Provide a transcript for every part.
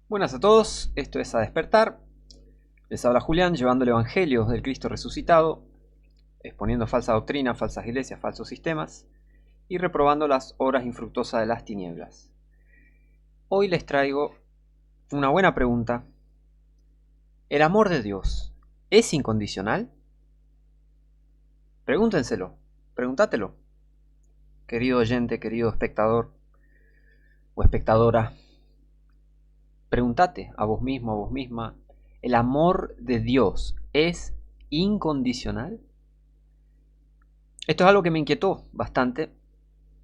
Buenas a todos, esto es A Despertar. Les habla Julián llevando el Evangelio del Cristo resucitado, exponiendo falsa doctrina, falsas iglesias, falsos sistemas y reprobando las obras infructuosas de las tinieblas. Hoy les traigo una buena pregunta. ¿El amor de Dios es incondicional? Pregúntenselo, pregúntatelo, querido oyente, querido espectador o espectadora. Pregúntate a vos mismo, a vos misma, ¿el amor de Dios es incondicional? Esto es algo que me inquietó bastante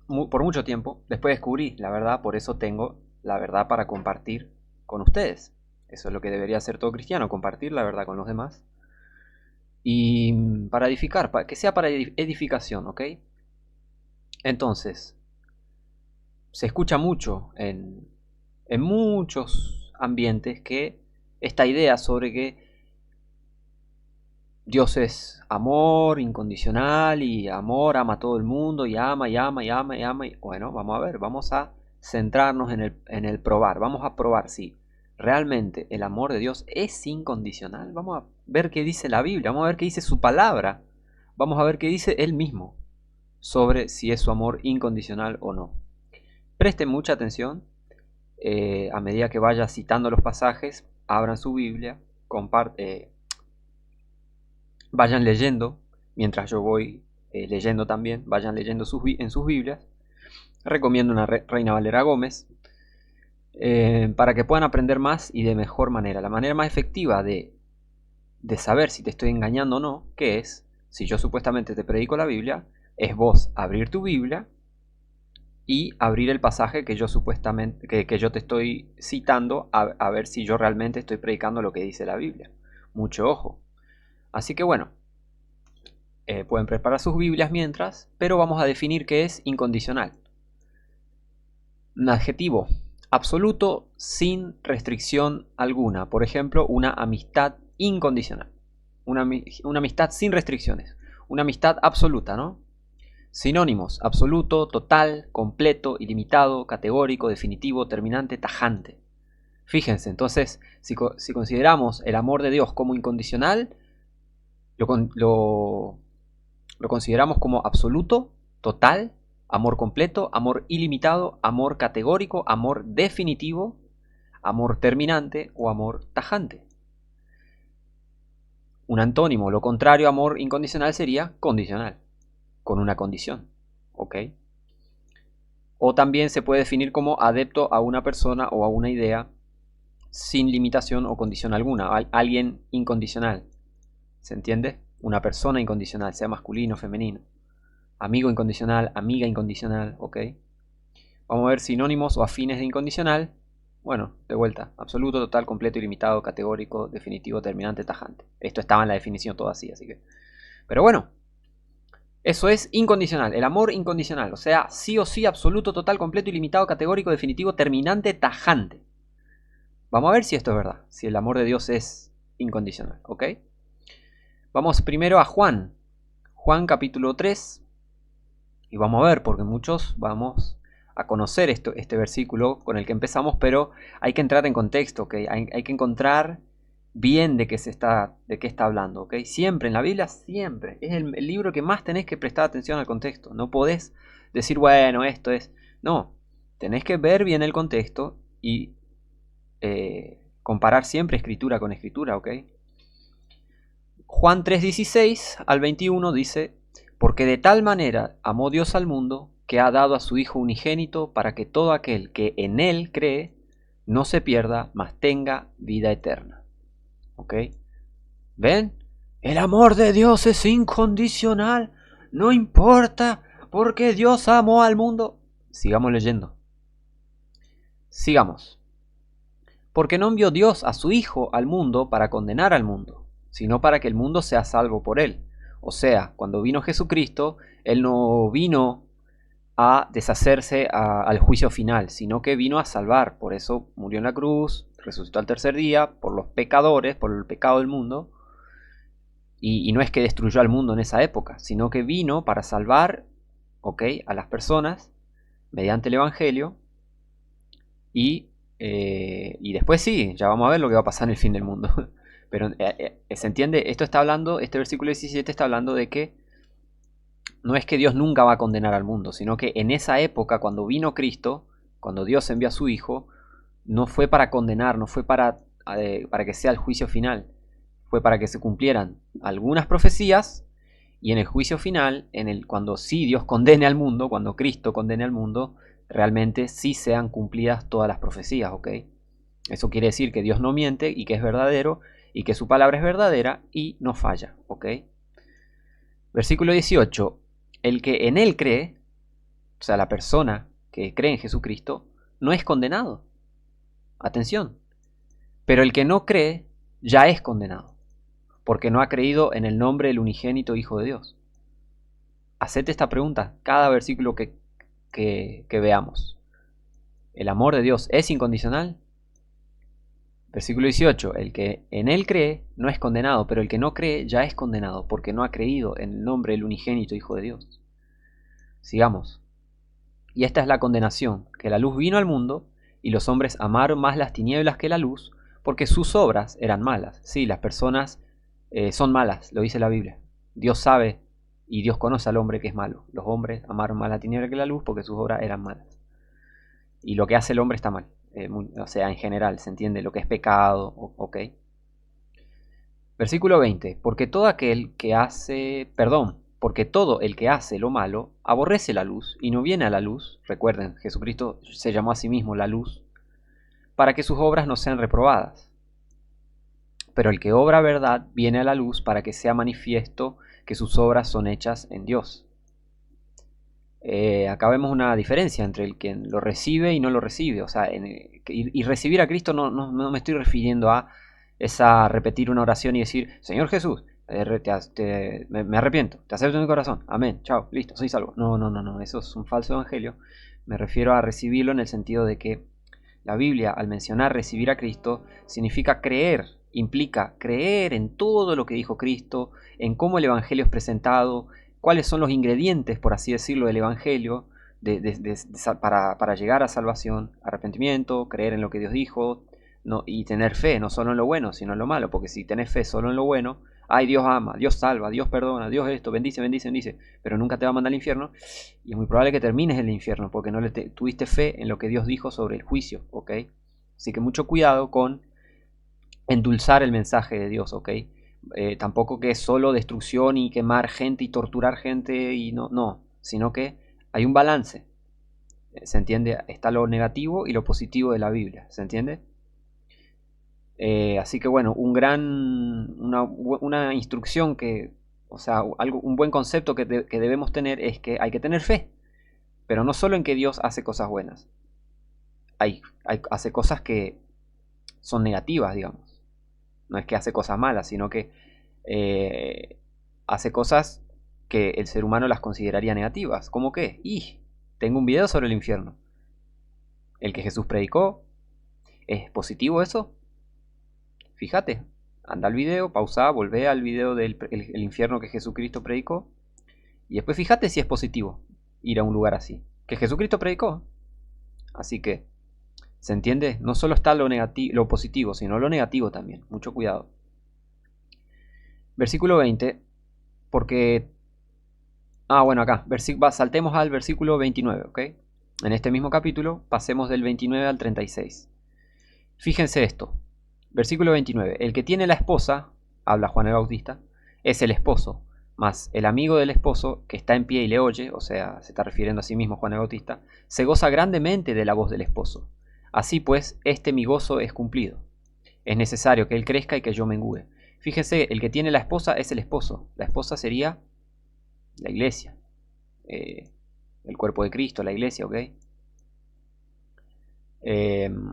por mucho tiempo. Después descubrí la verdad, por eso tengo la verdad para compartir con ustedes. Eso es lo que debería hacer todo cristiano, compartir la verdad con los demás. Y para edificar, que sea para edificación, ¿ok? Entonces, se escucha mucho en muchos ambientes que esta idea sobre que Dios es amor incondicional y amor, ama a todo el mundo y ama y ama y ama y ama. Y bueno, vamos a ver, vamos a centrarnos en el probar. Vamos a probar si realmente el amor de Dios es incondicional. Vamos a ver qué dice la Biblia, vamos a ver qué dice su palabra. Vamos a ver qué dice Él mismo sobre si es su amor incondicional o no. Presten mucha atención a medida que vaya citando los pasajes, abran su Biblia, vayan leyendo, mientras yo voy leyendo también, vayan leyendo en sus Biblias. Recomiendo una Reina Valera Gómez para que puedan aprender más y de mejor manera. La manera más efectiva de saber si te estoy engañando o no, que es, si yo supuestamente te predico la Biblia, es vos abrir tu Biblia y abrir el pasaje que yo supuestamente que yo te estoy citando a ver si yo realmente estoy predicando lo que dice la Biblia. Mucho ojo. Así que bueno, pueden preparar sus Biblias mientras, pero vamos a definir qué es incondicional. Un adjetivo absoluto sin restricción alguna. Por ejemplo, una amistad incondicional. Una amistad sin restricciones. Una amistad absoluta, ¿no? Sinónimos: absoluto, total, completo, ilimitado, categórico, definitivo, terminante, tajante. Fíjense, entonces, si consideramos el amor de Dios como incondicional, lo consideramos como absoluto, total, amor completo, amor ilimitado, amor categórico, amor definitivo, amor terminante o amor tajante. Un antónimo, lo contrario a amor incondicional, sería condicional, con una condición. ¿Ok? O también se puede definir como adepto a una persona o a una idea sin limitación o condición alguna. Alguien incondicional. ¿Se entiende? Una persona incondicional, sea masculino o femenino. Amigo incondicional, amiga incondicional, ¿ok? Vamos a ver sinónimos o afines de incondicional. Bueno, de vuelta, absoluto, total, completo, ilimitado, categórico, definitivo, terminante, tajante. Esto estaba en la definición todo así que... Pero bueno, eso es incondicional, el amor incondicional. O sea, sí o sí, absoluto, total, completo, ilimitado, categórico, definitivo, terminante, tajante. Vamos a ver si esto es verdad, si el amor de Dios es incondicional, ¿ok? Vamos primero a Juan. Juan capítulo 3. Y vamos a ver, porque muchos vamos a conocer este versículo con el que empezamos, pero hay que entrar en contexto, ¿ok? Hay que encontrar bien de qué está hablando, ¿ok? Siempre en la Biblia, siempre. Es el libro que más tenés que prestar atención al contexto. No podés decir, bueno, esto es... No, tenés que ver bien el contexto y comparar siempre escritura con escritura, ¿ok? Juan 3:16 al 21 dice: porque de tal manera amó Dios al mundo, que ha dado a su Hijo unigénito, para que todo aquel que en Él cree no se pierda, mas tenga vida eterna. ¿Ok? ¿Ven? El amor de Dios es incondicional. No importa, porque Dios amó al mundo. Sigamos leyendo. Sigamos. Porque no envió Dios a su Hijo al mundo para condenar al mundo, sino para que el mundo sea salvo por él. O sea, cuando vino Jesucristo, Él no vino a deshacerse al juicio final, sino que vino a salvar. Por eso murió en la cruz, resucitó al tercer día, por los pecadores, por el pecado del mundo. Y no es que destruyó al mundo en esa época, sino que vino para salvar, ¿ok?, a las personas mediante el Evangelio y Y después sí, ya vamos a ver lo que va a pasar en el fin del mundo. Pero ¿se entiende? Esto está hablando, este versículo 17 está hablando de que no es que Dios nunca va a condenar al mundo, sino que en esa época, cuando vino Cristo, cuando Dios envió a su Hijo, no fue para condenar, no fue para que sea el juicio final, fue para que se cumplieran algunas profecías y en el juicio final, cuando sí Dios condene al mundo, cuando Cristo condene al mundo, realmente sí sean cumplidas todas las profecías, ¿ok? Eso quiere decir que Dios no miente y que es verdadero y que su palabra es verdadera y no falla, ¿ok? Versículo 18. El que en él cree, o sea, la persona que cree en Jesucristo, no es condenado. Atención. Pero el que no cree ya es condenado, porque no ha creído en el nombre del unigénito Hijo de Dios. Hacete esta pregunta cada versículo que veamos. ¿El amor de Dios es incondicional? Versículo 18. El que en él cree no es condenado, pero el que no cree ya es condenado, porque no ha creído en el nombre del unigénito Hijo de Dios. Sigamos. Y esta es la condenación, que la luz vino al mundo, y los hombres amaron más las tinieblas que la luz, porque sus obras eran malas. Sí, las personas son malas, lo dice la Biblia. Dios sabe y Dios conoce al hombre que es malo. Los hombres amaron más la tiniebla que la luz porque sus obras eran malas. Y lo que hace el hombre está mal. O sea, en general, se entiende lo que es pecado, ok. Versículo 20. Porque todo el que hace lo malo aborrece la luz y no viene a la luz. Recuerden, Jesucristo se llamó a sí mismo la luz, para que sus obras no sean reprobadas. Pero el que obra verdad viene a la luz para que sea manifiesto que sus obras son hechas en Dios. Acá vemos una diferencia entre el que lo recibe y no lo recibe. O sea, y recibir a Cristo no me estoy refiriendo a repetir una oración y decir, Señor Jesús, me arrepiento, te acepto en mi corazón, amén, chao, listo, soy salvo. No, eso es un falso evangelio. Me refiero a recibirlo en el sentido de que la Biblia, al mencionar recibir a Cristo, significa creer, implica creer en todo lo que dijo Cristo, en cómo el Evangelio es presentado, cuáles son los ingredientes, por así decirlo, del Evangelio para llegar a salvación, arrepentimiento, creer en lo que Dios dijo, y tener fe, no solo en lo bueno, sino en lo malo, porque si tenés fe solo en lo bueno, ay, Dios ama, Dios salva, Dios perdona, Dios esto, bendice, pero nunca te va a mandar al infierno, y es muy probable que termines en el infierno, porque no tuviste fe en lo que Dios dijo sobre el juicio, ¿ok? Así que mucho cuidado con endulzar el mensaje de Dios, ¿ok? Tampoco que es solo destrucción y quemar gente y torturar gente, y no, sino que hay un balance, ¿se entiende? Está lo negativo y lo positivo de la Biblia, ¿se entiende? Así que bueno, una instrucción o sea, un buen concepto que debemos tener es que hay que tener fe, pero no solo en que Dios hace cosas buenas, hace cosas que son negativas, digamos. No es que hace cosas malas, sino que hace cosas que el ser humano las consideraría negativas. ¿Cómo qué? Tengo un video sobre el infierno. El que Jesús predicó. ¿Es positivo eso? Fíjate, anda al video, pausa, volvé al video del el infierno que Jesucristo predicó. Y después fíjate si es positivo ir a un lugar así. Que Jesucristo predicó. Así que, ¿se entiende? No solo está lo positivo, sino lo negativo también. Mucho cuidado. Versículo 20. Porque... bueno, acá. Saltemos al versículo 29, ¿ok? En este mismo capítulo, pasemos del 29 al 36. Fíjense esto. Versículo 29. El que tiene la esposa, habla Juan el Bautista, es el esposo, mas el amigo del esposo, que está en pie y le oye, o sea, se está refiriendo a sí mismo Juan el Bautista, se goza grandemente de la voz del esposo. Así pues, mi gozo es cumplido. Es necesario que él crezca y que yo mengüe. Fíjense, el que tiene la esposa es el esposo. La esposa sería la iglesia, el cuerpo de Cristo, la iglesia, ¿ok?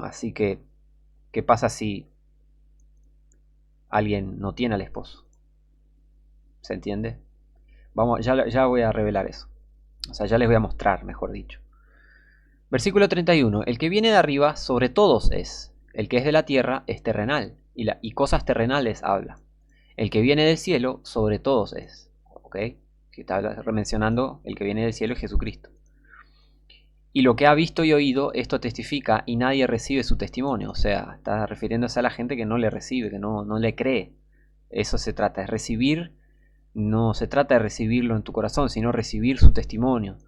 Así que, ¿qué pasa si alguien no tiene al esposo? ¿Se entiende? Ya voy a revelar eso. O sea, ya les voy a mostrar, mejor dicho. Versículo 31. El que viene de arriba sobre todos es. El que es de la tierra es terrenal. Y cosas terrenales habla. El que viene del cielo sobre todos es. ¿Ok? Que está mencionando el que viene del cielo es Jesucristo. Y lo que ha visto y oído, esto testifica, y nadie recibe su testimonio. O sea, está refiriéndose a la gente que no le recibe, que no le cree. Eso se trata, es recibir. No se trata de recibirlo en tu corazón, sino recibir su testimonio.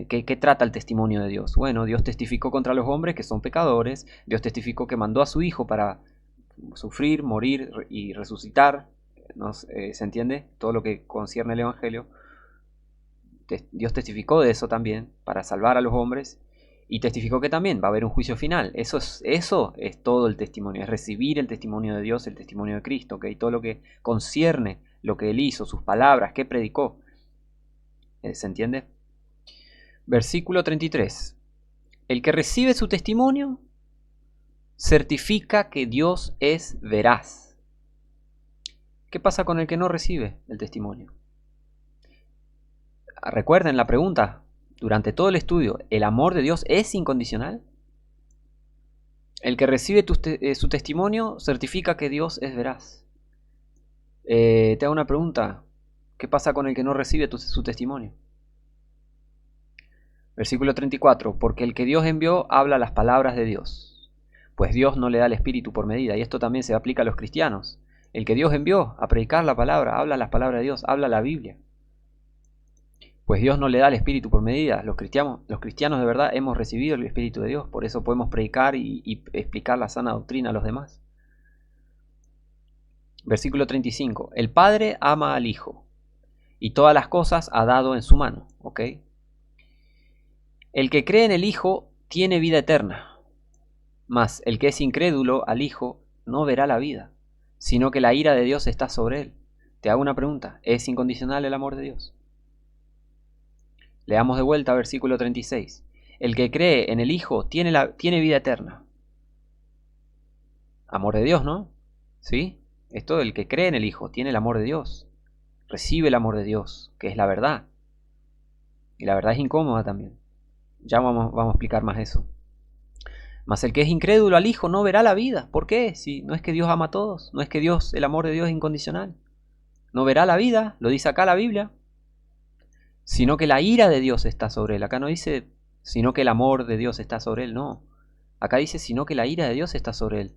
¿Qué trata el testimonio de Dios? Bueno, Dios testificó contra los hombres que son pecadores. Dios testificó que mandó a su Hijo para sufrir, morir y resucitar. ¿Se entiende? Todo lo que concierne al Evangelio. Dios testificó de eso también para salvar a los hombres. Y testificó que también va a haber un juicio final. Eso es todo el testimonio. Es recibir el testimonio de Dios, el testimonio de Cristo. ¿Okay? Todo lo que concierne lo que Él hizo, sus palabras, qué predicó. ¿Se entiende? Versículo 33. El que recibe su testimonio certifica que Dios es veraz. ¿Qué pasa con el que no recibe el testimonio? Recuerden la pregunta durante todo el estudio. ¿El amor de Dios es incondicional? El que recibe su testimonio certifica que Dios es veraz. Te hago una pregunta. ¿Qué pasa con el que no recibe su testimonio? Versículo 34. Porque el que Dios envió habla las palabras de Dios. Pues Dios no le da el Espíritu por medida. Y esto también se aplica a los cristianos. El que Dios envió a predicar la palabra, habla las palabras de Dios, habla la Biblia. Pues Dios no le da el Espíritu por medida. Los cristianos de verdad hemos recibido el Espíritu de Dios. Por eso podemos predicar y explicar la sana doctrina a los demás. Versículo 35. El Padre ama al Hijo y todas las cosas ha dado en su mano. ¿Ok? El que cree en el Hijo tiene vida eterna. Mas el que es incrédulo al Hijo no verá la vida, sino que la ira de Dios está sobre él. Te hago una pregunta. ¿Es incondicional el amor de Dios? Leamos de vuelta versículo 36. El que cree en el Hijo tiene vida eterna. Amor de Dios, ¿no? ¿Sí? Esto, el que cree en el Hijo tiene el amor de Dios. Recibe el amor de Dios, que es la verdad. Y la verdad es incómoda también. Ya vamos a explicar más eso. Mas el que es incrédulo al Hijo no verá la vida. ¿Por qué? Si no es que Dios ama a todos. No es que el amor de Dios es incondicional. No verá la vida, lo dice acá la Biblia. Sino que la ira de Dios está sobre él. Acá no dice, sino que el amor de Dios está sobre él. No. Acá dice, sino que la ira de Dios está sobre él.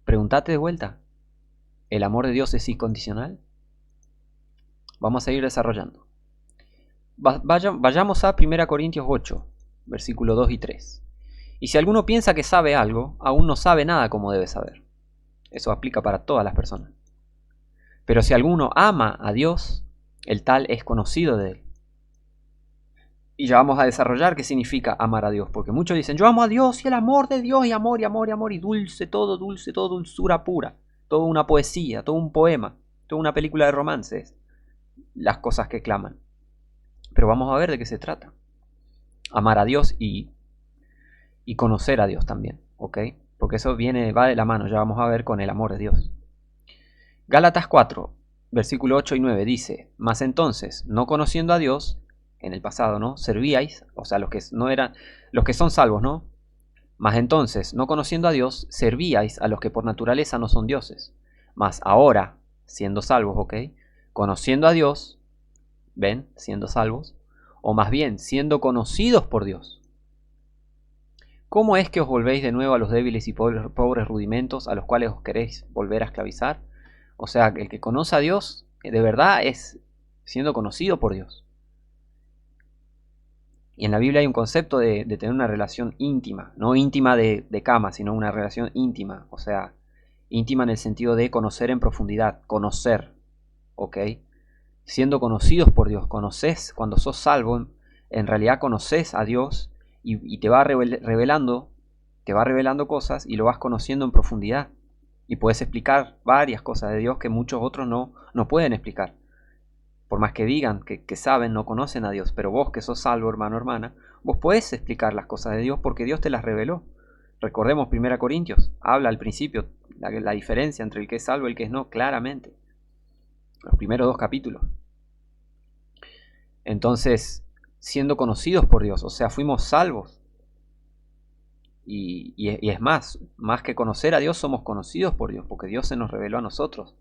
Pregúntate de vuelta. ¿El amor de Dios es incondicional? Vamos a seguir desarrollando. Vayamos a 1 Corintios 8, versículos 2 y 3. Y si alguno piensa que sabe algo, aún no sabe nada como debe saber. Eso aplica para todas las personas. Pero si alguno ama a Dios, el tal es conocido de él. Y ya vamos a desarrollar qué significa amar a Dios. Porque muchos dicen, yo amo a Dios y el amor de Dios y amor y amor y amor y dulce, todo dulzura pura. Todo una poesía, todo un poema, toda una película de romances. Las cosas que claman. Pero vamos a ver de qué se trata. Amar a Dios y conocer a Dios también, ¿ok? Porque eso va de la mano, ya vamos a ver con el amor de Dios. Gálatas 4, versículo 8 y 9 dice, mas entonces, no conociendo a Dios, en el pasado, ¿no? Servíais, o sea, los que son salvos, ¿no? Mas entonces, no conociendo a Dios, servíais a los que por naturaleza no son dioses. Mas ahora, siendo salvos, ¿ok? Conociendo a Dios, ¿ven? Siendo salvos, o más bien, siendo conocidos por Dios. ¿Cómo es que os volvéis de nuevo a los débiles y pobres rudimentos a los cuales os queréis volver a esclavizar? O sea, el que conoce a Dios, de verdad, es siendo conocido por Dios. Y en la Biblia hay un concepto de tener una relación íntima, no íntima de cama, sino una relación íntima. O sea, íntima en el sentido de conocer en profundidad, conocer, ¿ok? Siendo conocidos por Dios, conoces, cuando sos salvo, en realidad conoces a Dios y te va revelando cosas y lo vas conociendo en profundidad. Y puedes explicar varias cosas de Dios que muchos otros no pueden explicar. Por más que digan que saben, no conocen a Dios. Pero vos que sos salvo, hermano, hermana, vos podés explicar las cosas de Dios porque Dios te las reveló. Recordemos 1 Corintios, habla al principio la diferencia entre el que es salvo y el que es no, claramente. Los primeros 2 capítulos. Entonces, siendo conocidos por Dios, o sea, fuimos salvos. Y es más que conocer a Dios, somos conocidos por Dios, porque Dios se nos reveló a nosotros.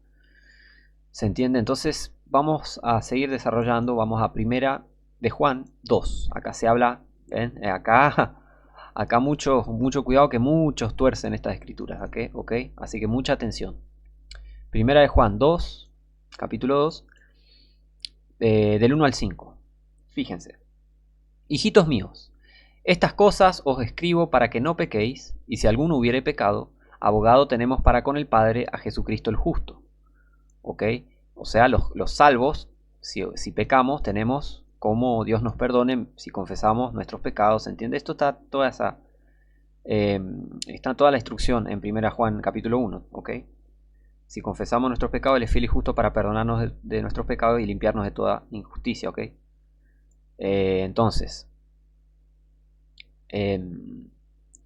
¿Se entiende? Entonces vamos a seguir desarrollando, vamos a 1 de Juan 2. Acá se habla, ¿ven? Acá Acá mucho cuidado que muchos tuercen estas escrituras, ¿ok? Así que mucha atención. Primera de Juan 2, capítulo 2, del 1 al 5. Fíjense. Hijitos míos, estas cosas os escribo para que no pequéis, y si alguno hubiere pecado, abogado tenemos para con el Padre a Jesucristo el justo. ¿Ok? O sea, los salvos, si pecamos, tenemos como Dios nos perdone si confesamos nuestros pecados. ¿Entiende? Esto está está toda la instrucción en 1 Juan capítulo 1. ¿Ok? Si confesamos nuestros pecados, Él es fiel y justo para perdonarnos de nuestros pecados y limpiarnos de toda injusticia. ¿Ok? Entonces,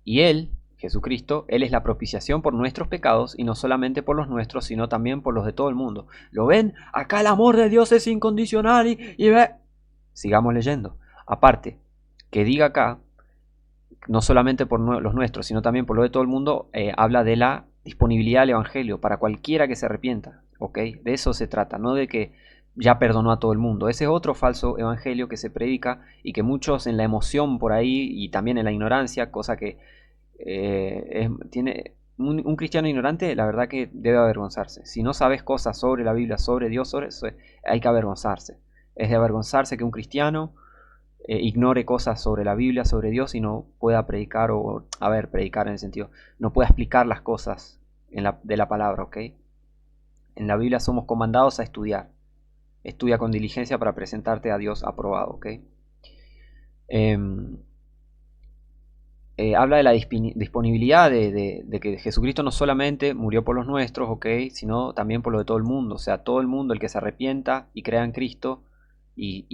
y Él, Jesucristo, Él es la propiciación por nuestros pecados, y no solamente por los nuestros, sino también por los de todo el mundo. ¿Lo ven? Acá el amor de Dios es incondicional y ve. Sigamos leyendo. Aparte, que diga acá, no solamente por los nuestros, sino también por los de todo el mundo, habla de la disponibilidad del Evangelio para cualquiera que se arrepienta. ¿Ok? De eso se trata, no de que ya perdonó a todo el mundo. Ese es otro falso evangelio que se predica y que muchos en la emoción por ahí y también en la ignorancia, cosa que tiene un cristiano ignorante, la verdad que debe avergonzarse. Si no sabes cosas sobre la Biblia, sobre Dios, sobre eso, hay que avergonzarse. Es de avergonzarse que un cristiano ignore cosas sobre la Biblia, sobre Dios, y no pueda predicar, predicar en el sentido, no pueda explicar las cosas de la palabra, ¿ok? En la Biblia somos comandados a estudiar. Estudia con diligencia para presentarte a Dios aprobado, ¿ok? Habla de la disponibilidad de que Jesucristo no solamente murió por los nuestros, ¿ok? Sino también por lo de todo el mundo. O sea, todo el mundo, el que se arrepienta y crea en Cristo y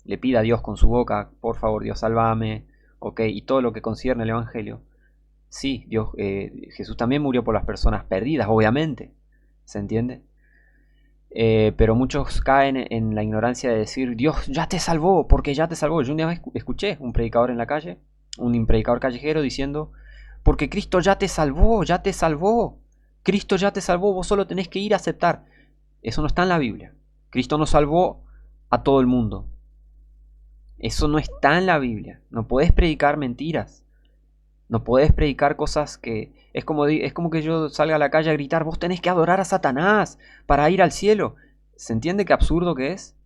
le pida a Dios con su boca, por favor, Dios, sálvame, ¿ok? Y todo lo que concierne al Evangelio. Sí, Jesús también murió por las personas perdidas, obviamente. ¿Se entiende? Pero muchos caen en la ignorancia de decir, Dios ya te salvó, porque ya te salvó. Yo un día escuché un predicador en la calle, un predicador callejero diciendo, porque Cristo ya te salvó, ya te salvó. Cristo ya te salvó, vos solo tenés que ir a aceptar. Eso no está en la Biblia. Cristo nos salvó a todo el mundo. Eso no está en la Biblia. No podés predicar mentiras. No podés predicar cosas que... Es como que yo salga a la calle a gritar, vos tenés que adorar a Satanás para ir al cielo. ¿Se entiende qué absurdo que es?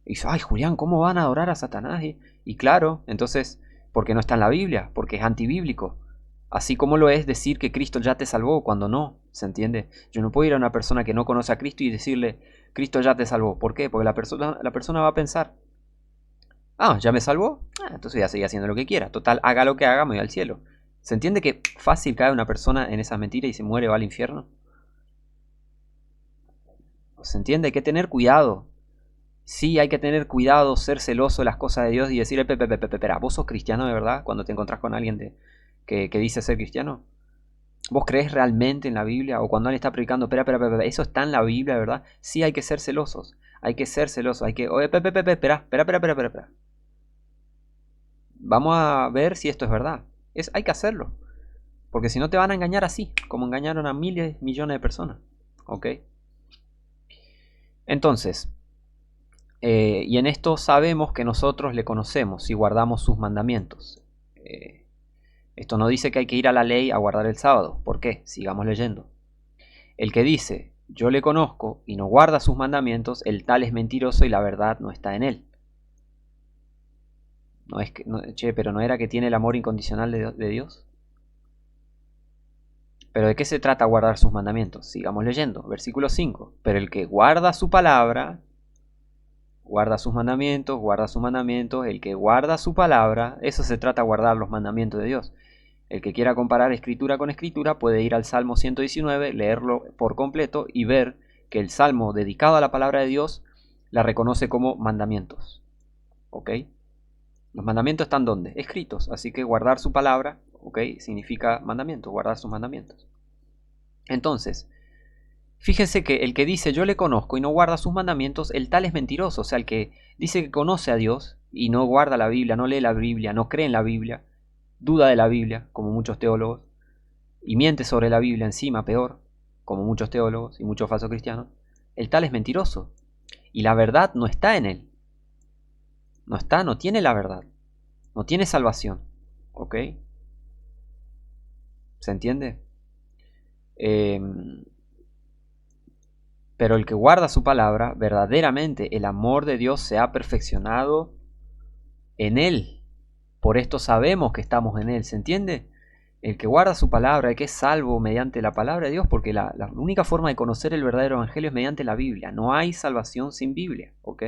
Y dice, ay Julián, ¿cómo van a adorar a Satanás? Y claro, entonces, porque no está en la Biblia, porque es antibíblico. Así como lo es decir que Cristo ya te salvó cuando no, ¿se entiende? Yo no puedo ir a una persona que no conoce a Cristo y decirle, Cristo ya te salvó. ¿Por qué? Porque la persona va a pensar, ¿ya me salvó? Entonces ya sigue haciendo lo que quiera. Total, haga lo que haga, me voy al cielo. ¿Se entiende que fácil cae una persona en esa mentira y se muere, va al infierno? ¿Se entiende? Hay que tener cuidado. Sí, hay que tener cuidado, ser celoso de las cosas de Dios y decirle, espera, ¿vos sos cristiano de verdad? Cuando te encontrás con alguien que dice ser cristiano. ¿Vos crees realmente en la Biblia? O cuando alguien está predicando, espera, ¿eso está en la Biblia, de verdad? Sí, hay que ser celosos. Hay que ser celosos. Hay que, oye, espera. Vamos a ver si esto es verdad. Hay que hacerlo. Porque si no te van a engañar así, como engañaron a miles, millones de personas. ¿Ok? Entonces, y en esto sabemos que nosotros le conocemos y guardamos sus mandamientos. Esto no dice que hay que ir a la ley a guardar el sábado. ¿Por qué? Sigamos leyendo. El que dice, yo le conozco y no guarda sus mandamientos, el tal es mentiroso y la verdad no está en él. No es que, pero ¿no era que tiene el amor incondicional de Dios? ¿Pero de qué se trata guardar sus mandamientos? Sigamos leyendo, versículo 5. Pero el que guarda su palabra, guarda sus mandamientos, el que guarda su palabra, eso se trata guardar los mandamientos de Dios. El que quiera comparar escritura con escritura puede ir al Salmo 119, leerlo por completo y ver que el Salmo dedicado a la palabra de Dios la reconoce como mandamientos. ¿Ok? Los mandamientos están ¿dónde? Escritos, así que guardar su palabra, ¿ok? Significa mandamientos, guardar sus mandamientos. Entonces, fíjense que el que dice yo le conozco y no guarda sus mandamientos, el tal es mentiroso. O sea, el que dice que conoce a Dios y no guarda la Biblia, no lee la Biblia, no cree en la Biblia, duda de la Biblia, como muchos teólogos, y miente sobre la Biblia encima, peor, como muchos teólogos y muchos falsos cristianos, el tal es mentiroso. Y la verdad no está en él. No tiene la verdad. No tiene salvación. ¿Ok? ¿Se entiende? Pero el que guarda su palabra, verdaderamente el amor de Dios se ha perfeccionado en él. Por esto sabemos que estamos en él. ¿Se entiende? El que guarda su palabra, el que es salvo mediante la palabra de Dios, porque la única forma de conocer el verdadero evangelio es mediante la Biblia. No hay salvación sin Biblia, ¿ok?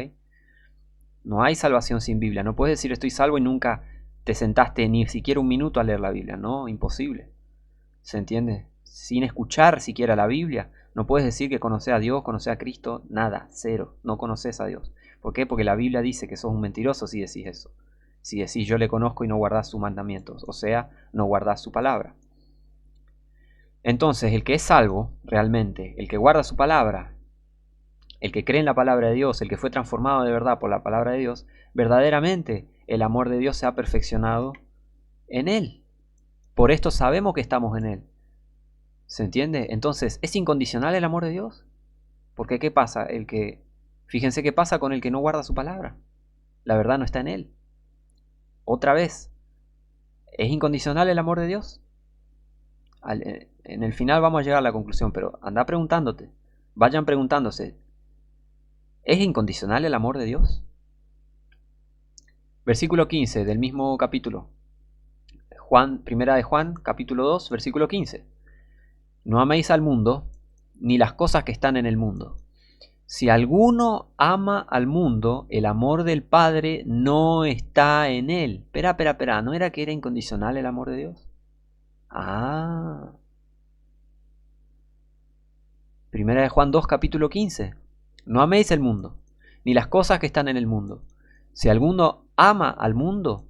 No hay salvación sin Biblia. No puedes decir estoy salvo y nunca te sentaste ni siquiera un minuto a leer la Biblia. No, imposible. ¿Se entiende? Sin escuchar siquiera la Biblia. No puedes decir que conoces a Dios, conoces a Cristo, nada, cero. No conoces a Dios. ¿Por qué? Porque la Biblia dice que sos un mentiroso si decís eso. Si decís yo le conozco y no guardás sus mandamientos. O sea, no guardás su palabra. Entonces, el que es salvo, realmente, el que guarda su palabra, el que cree en la palabra de Dios, el que fue transformado de verdad por la palabra de Dios, verdaderamente el amor de Dios se ha perfeccionado en él. Por esto sabemos que estamos en él. ¿Se entiende? Entonces, ¿es incondicional el amor de Dios? Porque ¿qué pasa? Fíjense qué pasa con el que no guarda su palabra. La verdad no está en él. Otra vez, ¿es incondicional el amor de Dios? En el final vamos a llegar a la conclusión, pero anda preguntándote. Vayan preguntándose. ¿Es incondicional el amor de Dios? Versículo 15 del mismo capítulo. Primera de Juan, capítulo 2, versículo 15. No améis al mundo, ni las cosas que están en el mundo. Si alguno ama al mundo, el amor del Padre no está en él. Espera, ¿no era que era incondicional el amor de Dios? Ah. Primera de Juan 2, capítulo 15. No améis el mundo, ni las cosas que están en el mundo. Si alguno ama al mundo,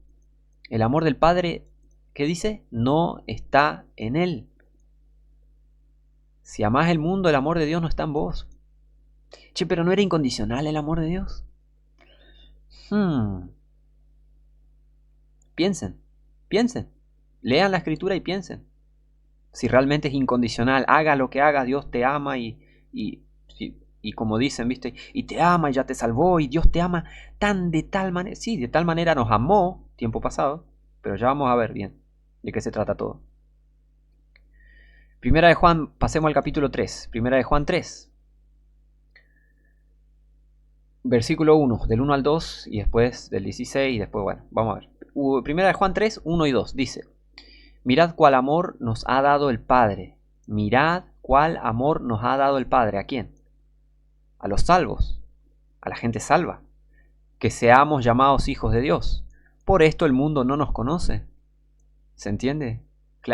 el amor del Padre, ¿qué dice? No está en él. Si amás el mundo, el amor de Dios no está en vos. Che, pero ¿no era incondicional el amor de Dios? Piensen. Lean la escritura y piensen. Si realmente es incondicional, haga lo que haga, Dios te ama y como dicen, ¿viste? Y te ama y ya te salvó y Dios te ama de tal manera. Sí, de tal manera nos amó tiempo pasado, pero ya vamos a ver bien de qué se trata todo. Primera de Juan, pasemos al capítulo 3. Primera de Juan 3. Versículo 1, del 1 al 2 y después del 16 y después, bueno, vamos a ver. Primera de Juan 3, 1 y 2 dice: Mirad cuál amor nos ha dado el Padre. Mirad cuál amor nos ha dado el Padre. ¿A quién? A los salvos, a la gente salva, que seamos llamados hijos de Dios. Por esto el mundo no nos conoce. ¿Se entiende?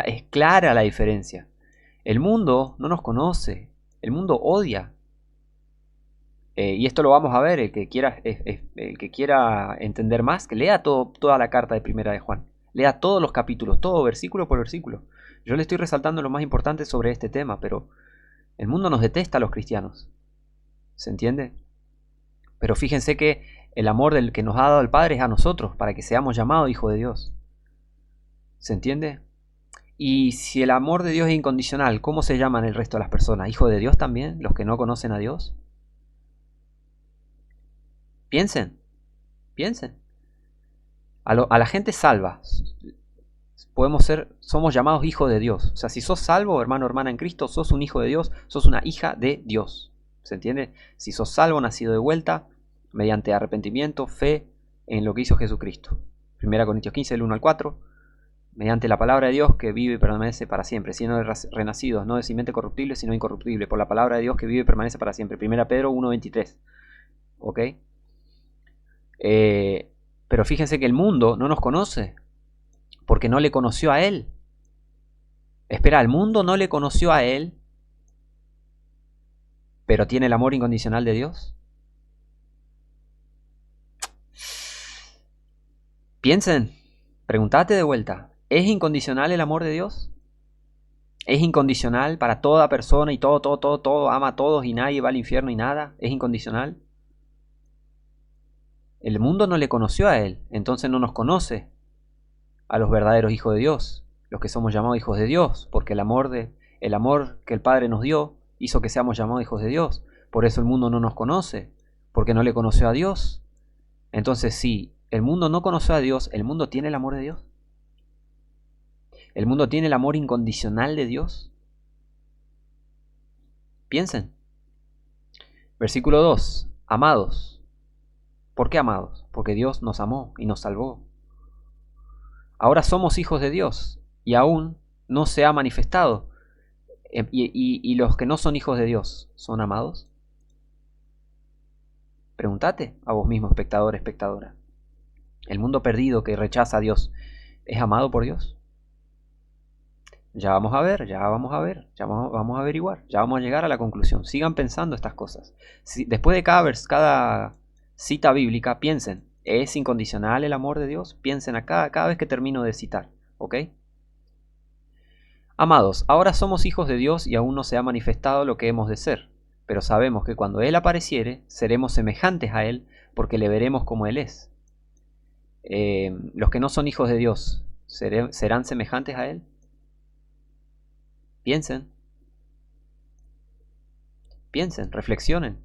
Es clara la diferencia. El mundo no nos conoce, el mundo odia. Y esto lo vamos a ver, el que quiera entender más, que lea toda la carta de Primera de Juan. Lea todos los capítulos, todo versículo por versículo. Yo le estoy resaltando lo más importante sobre este tema, pero el mundo nos detesta a los cristianos. ¿Se entiende? Pero fíjense que el amor del que nos ha dado el Padre es a nosotros, para que seamos llamados hijos de Dios. ¿Se entiende? Y si el amor de Dios es incondicional, ¿cómo se llaman el resto de las personas? ¿Hijos de Dios también? ¿Los que no conocen a Dios? Piensen. A la gente salva, somos llamados hijos de Dios. O sea, si sos salvo, hermano o hermana en Cristo, sos un hijo de Dios, sos una hija de Dios. ¿Se entiende? Si sos salvo, nacido de vuelta, mediante arrepentimiento, fe en lo que hizo Jesucristo. 1 Corintios 15, del 1 al 4. Mediante la palabra de Dios que vive y permanece para siempre, siendo renacidos, no de simiente corruptible, sino incorruptible, por la palabra de Dios que vive y permanece para siempre. 1 Pedro 1:23. ¿Ok? Pero fíjense que el mundo no nos conoce, porque no le conoció a Él. Espera, el mundo no le conoció a Él, pero tiene el amor incondicional de Dios. Piensen, preguntate de vuelta. ¿Es incondicional el amor de Dios? ¿Es incondicional para toda persona y todo, ama a todos y nadie va al infierno y nada? ¿Es incondicional? El mundo no le conoció a Él, entonces no nos conoce a los verdaderos hijos de Dios, los que somos llamados hijos de Dios, porque el amor que el Padre nos dio hizo que seamos llamados hijos de Dios. Por eso el mundo no nos conoce, porque no le conoció a Dios. Entonces, si el mundo no conoció a Dios, ¿el mundo tiene el amor de Dios? ¿El mundo tiene el amor incondicional de Dios? Piensen. Versículo 2. Amados. ¿Por qué amados? Porque Dios nos amó y nos salvó. Ahora somos hijos de Dios y aún no se ha manifestado. ¿Y los que no son hijos de Dios son amados? Pregúntate a vos mismo, espectador, espectadora. ¿El mundo perdido que rechaza a Dios es amado por Dios? Ya vamos a ver, ya vamos a ver, ya vamos a averiguar, ya vamos a llegar a la conclusión. Sigan pensando estas cosas. Después de cada cita bíblica, piensen, ¿es incondicional el amor de Dios? Piensen cada vez que termino de citar, ¿ok? Amados, ahora somos hijos de Dios y aún no se ha manifestado lo que hemos de ser, pero sabemos que cuando Él apareciere, seremos semejantes a Él, porque le veremos como Él es. Los que no son hijos de Dios, ¿serán semejantes a Él? Piensen, reflexionen.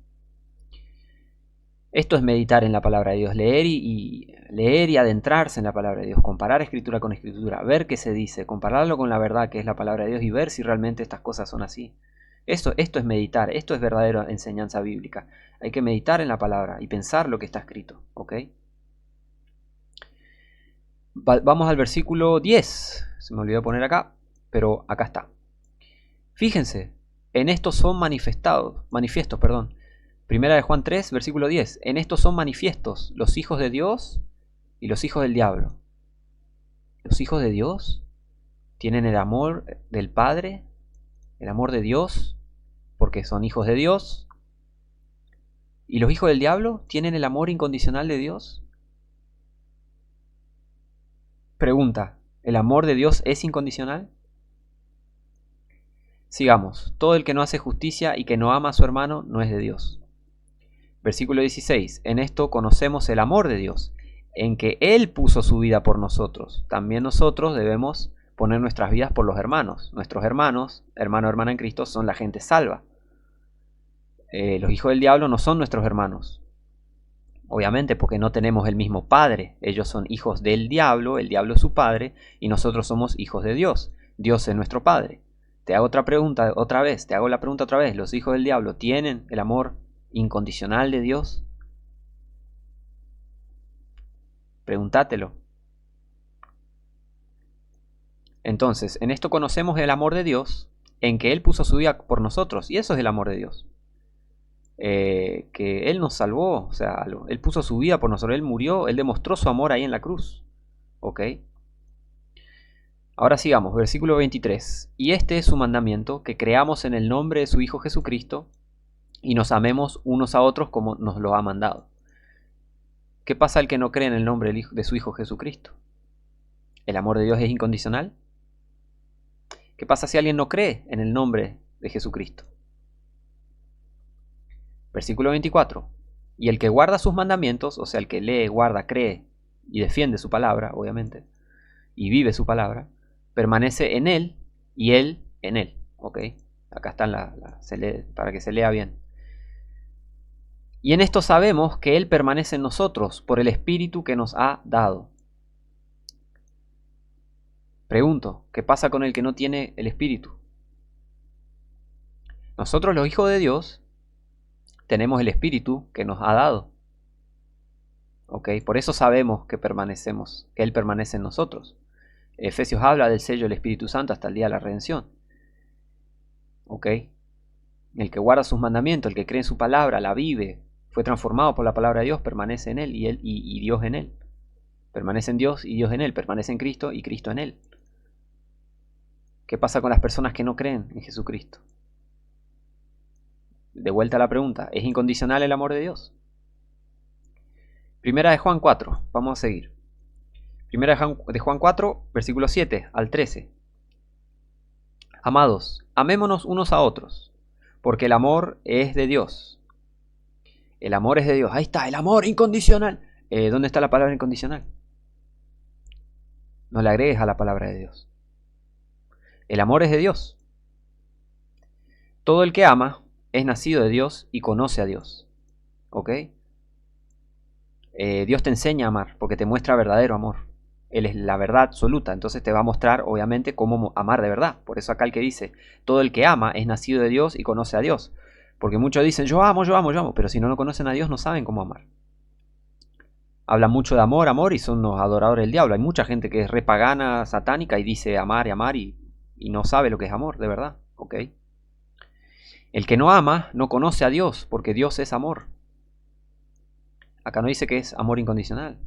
Esto es meditar en la palabra de Dios, leer y adentrarse en la palabra de Dios, comparar escritura con escritura, ver qué se dice, compararlo con la verdad que es la palabra de Dios y ver si realmente estas cosas son así. Esto es meditar, esto es verdadera enseñanza bíblica. Hay que meditar en la palabra y pensar lo que está escrito, ¿ok? Vamos al versículo 10, se me olvidó poner acá, pero acá está. Fíjense, en esto son manifiestos. Primera de Juan 3, versículo 10. En esto son manifiestos los hijos de Dios y los hijos del diablo. Los hijos de Dios tienen el amor del Padre, el amor de Dios, porque son hijos de Dios. ¿Y los hijos del diablo tienen el amor incondicional de Dios? Pregunta, ¿el amor de Dios es incondicional? Sigamos, todo el que no hace justicia y que no ama a su hermano no es de Dios. Versículo 16, en esto conocemos el amor de Dios, en que Él puso su vida por nosotros. También nosotros debemos poner nuestras vidas por los hermanos. Nuestros hermanos, hermano o hermana en Cristo, son la gente salva. Los hijos del diablo no son nuestros hermanos. Obviamente porque no tenemos el mismo padre. Ellos son hijos del diablo, el diablo es su padre, y nosotros somos hijos de Dios. Dios es nuestro padre. Te hago otra pregunta otra vez, ¿los hijos del diablo tienen el amor incondicional de Dios? Pregúntatelo. Entonces, en esto conocemos el amor de Dios, en que Él puso su vida por nosotros, y eso es el amor de Dios. Que Él nos salvó, o sea, Él puso su vida por nosotros, Él murió, Él demostró su amor ahí en la cruz. ¿Ok? Ahora sigamos, versículo 23. Y este es su mandamiento, que creamos en el nombre de su Hijo Jesucristo y nos amemos unos a otros como nos lo ha mandado. ¿Qué pasa al que no cree en el nombre de su Hijo Jesucristo? ¿El amor de Dios es incondicional? ¿Qué pasa si alguien no cree en el nombre de Jesucristo? Versículo 24. Y el que guarda sus mandamientos, o sea, el que lee, guarda, cree y defiende su palabra, obviamente, y vive su palabra, permanece en él y él en él. ¿Ok? Acá están para que se lea bien. Y en esto sabemos que Él permanece en nosotros por el Espíritu que nos ha dado. Pregunto, ¿qué pasa con el que no tiene el Espíritu? Nosotros los hijos de Dios tenemos el Espíritu que nos ha dado. ¿Ok? Por eso sabemos que permanecemos, que Él permanece en nosotros. Efesios habla del sello del Espíritu Santo hasta el día de la redención. ¿Ok? El que guarda sus mandamientos, el que cree en su palabra, la vive, fue transformado por la palabra de Dios, permanece en Él y Dios en Él. Permanece en Dios y Dios en Él. Permanece en Cristo y Cristo en Él. ¿Qué pasa con las personas que no creen en Jesucristo? De vuelta a la pregunta, ¿es incondicional el amor de Dios? Primera de Juan 4, vamos a seguir. Primera de Juan 4, versículo 7 al 13. Amados, amémonos unos a otros, porque el amor es de Dios. El amor es de Dios. Ahí está, el amor incondicional. ¿Dónde está la palabra incondicional? No le agregues a la palabra de Dios. El amor es de Dios. Todo el que ama es nacido de Dios y conoce a Dios. ¿Ok? Dios te enseña a amar porque te muestra verdadero amor. Él es la verdad absoluta, entonces te va a mostrar obviamente cómo amar de verdad. Por eso acá el que dice, todo el que ama es nacido de Dios y conoce a Dios. Porque muchos dicen, yo amo, yo amo, yo amo, pero si no lo conocen a Dios no saben cómo amar. Hablan mucho de amor, amor, y son unos adoradores del diablo. Hay mucha gente que es re pagana, satánica, y dice amar y amar, y no sabe lo que es amor, de verdad. ¿Ok? El que no ama no conoce a Dios, porque Dios es amor. Acá no dice que es amor incondicional.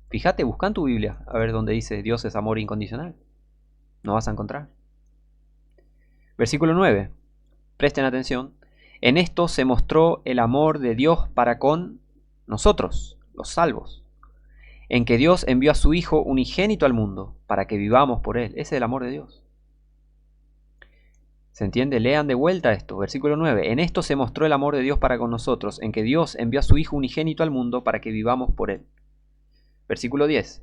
Fíjate, busca en tu Biblia a ver dónde dice Dios es amor incondicional. No vas a encontrar. Versículo 9. Presten atención. En esto se mostró el amor de Dios para con nosotros, los salvos, en que Dios envió a su Hijo unigénito al mundo para que vivamos por Él. Ese es el amor de Dios. ¿Se entiende? Lean de vuelta esto. Versículo 9. En esto se mostró el amor de Dios para con nosotros, en que Dios envió a su Hijo unigénito al mundo para que vivamos por Él. Versículo 10.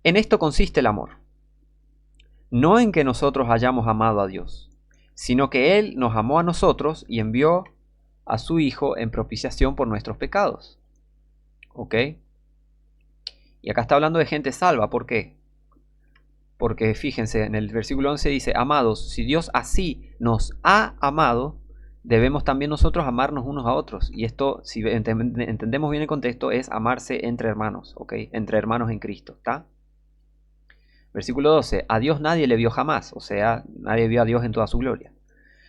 En esto consiste el amor. No en que nosotros hayamos amado a Dios, sino que Él nos amó a nosotros y envió a su Hijo en propiciación por nuestros pecados. ¿Ok? Y acá está hablando de gente salva. ¿Por qué? Porque fíjense, en el versículo 11 dice, amados, si Dios así nos ha amado, debemos también nosotros amarnos unos a otros. Y esto, si entendemos bien el contexto, es amarse entre hermanos, ¿ok? Entre hermanos en Cristo, ¿está? Versículo 12, a Dios nadie le vio jamás, o sea, nadie vio a Dios en toda su gloria.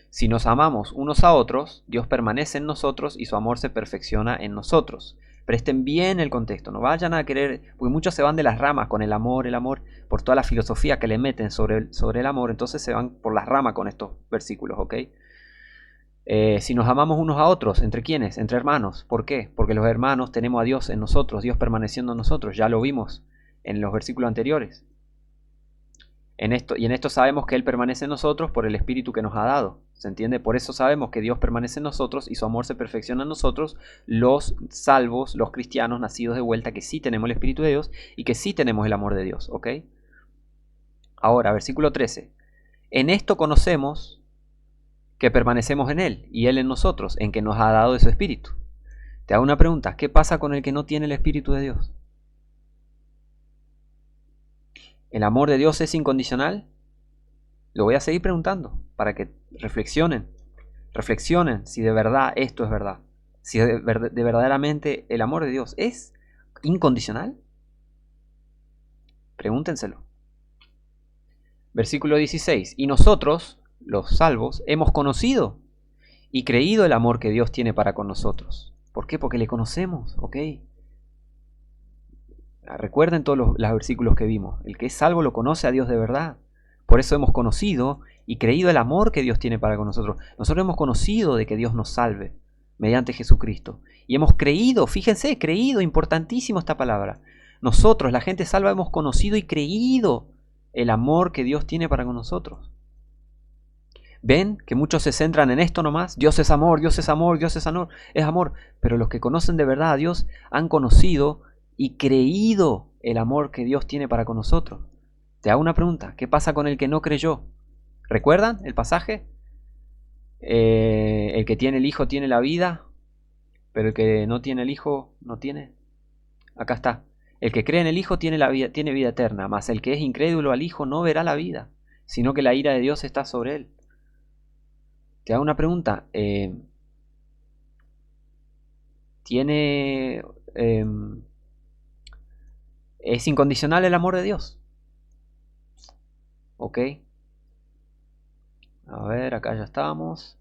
Si nos amamos unos a otros, Dios permanece en nosotros y su amor se perfecciona en nosotros. Presten bien el contexto, no vayan a querer, porque muchos se van de las ramas con el amor, por toda la filosofía que le meten sobre el amor, entonces se van por las ramas con estos versículos, ¿ok? Si nos amamos unos a otros, ¿entre quiénes? Entre hermanos. ¿Por qué? Porque los hermanos tenemos a Dios en nosotros, Dios permaneciendo en nosotros, ya lo vimos en los versículos anteriores. En esto sabemos que Él permanece en nosotros por el Espíritu que nos ha dado. ¿Se entiende? Por eso sabemos que Dios permanece en nosotros y su amor se perfecciona en nosotros, los salvos, los cristianos nacidos de vuelta, que sí tenemos el Espíritu de Dios y que sí tenemos el amor de Dios. ¿Ok? Ahora, versículo 13. En esto conocemos que permanecemos en Él y Él en nosotros, en que nos ha dado de su Espíritu. Te hago una pregunta. ¿Qué pasa con el que no tiene el Espíritu de Dios? ¿El amor de Dios es incondicional? Lo voy a seguir preguntando para que reflexionen. Reflexionen si de verdad esto es verdad. Si de verdaderamente el amor de Dios es incondicional. Pregúntenselo. Versículo 16. Y nosotros, los salvos, hemos conocido y creído el amor que Dios tiene para con nosotros. ¿Por qué? Porque le conocemos, ¿ok? Recuerden todos los versículos que vimos. El que es salvo lo conoce a Dios de verdad. Por eso hemos conocido y creído el amor que Dios tiene para con nosotros. Nosotros hemos conocido de que Dios nos salve mediante Jesucristo. Y hemos creído, fíjense, creído, importantísimo esta palabra. Nosotros, la gente salva, hemos conocido y creído el amor que Dios tiene para con nosotros. ¿Ven que muchos se centran en esto nomás? Dios es amor, Dios es amor, Dios es amor. Pero los que conocen de verdad a Dios han conocido y creído el amor que Dios tiene para con nosotros. Te hago una pregunta. ¿Qué pasa con el que no creyó? ¿Recuerdan el pasaje? El que tiene el Hijo tiene la vida, pero el que no tiene el Hijo no tiene. Acá está. El que cree en el Hijo tiene vida eterna, mas el que es incrédulo al Hijo no verá la vida, sino que la ira de Dios está sobre él. Te hago una pregunta. ¿Es incondicional el amor de Dios? ¿Ok? A ver, acá ya estamos.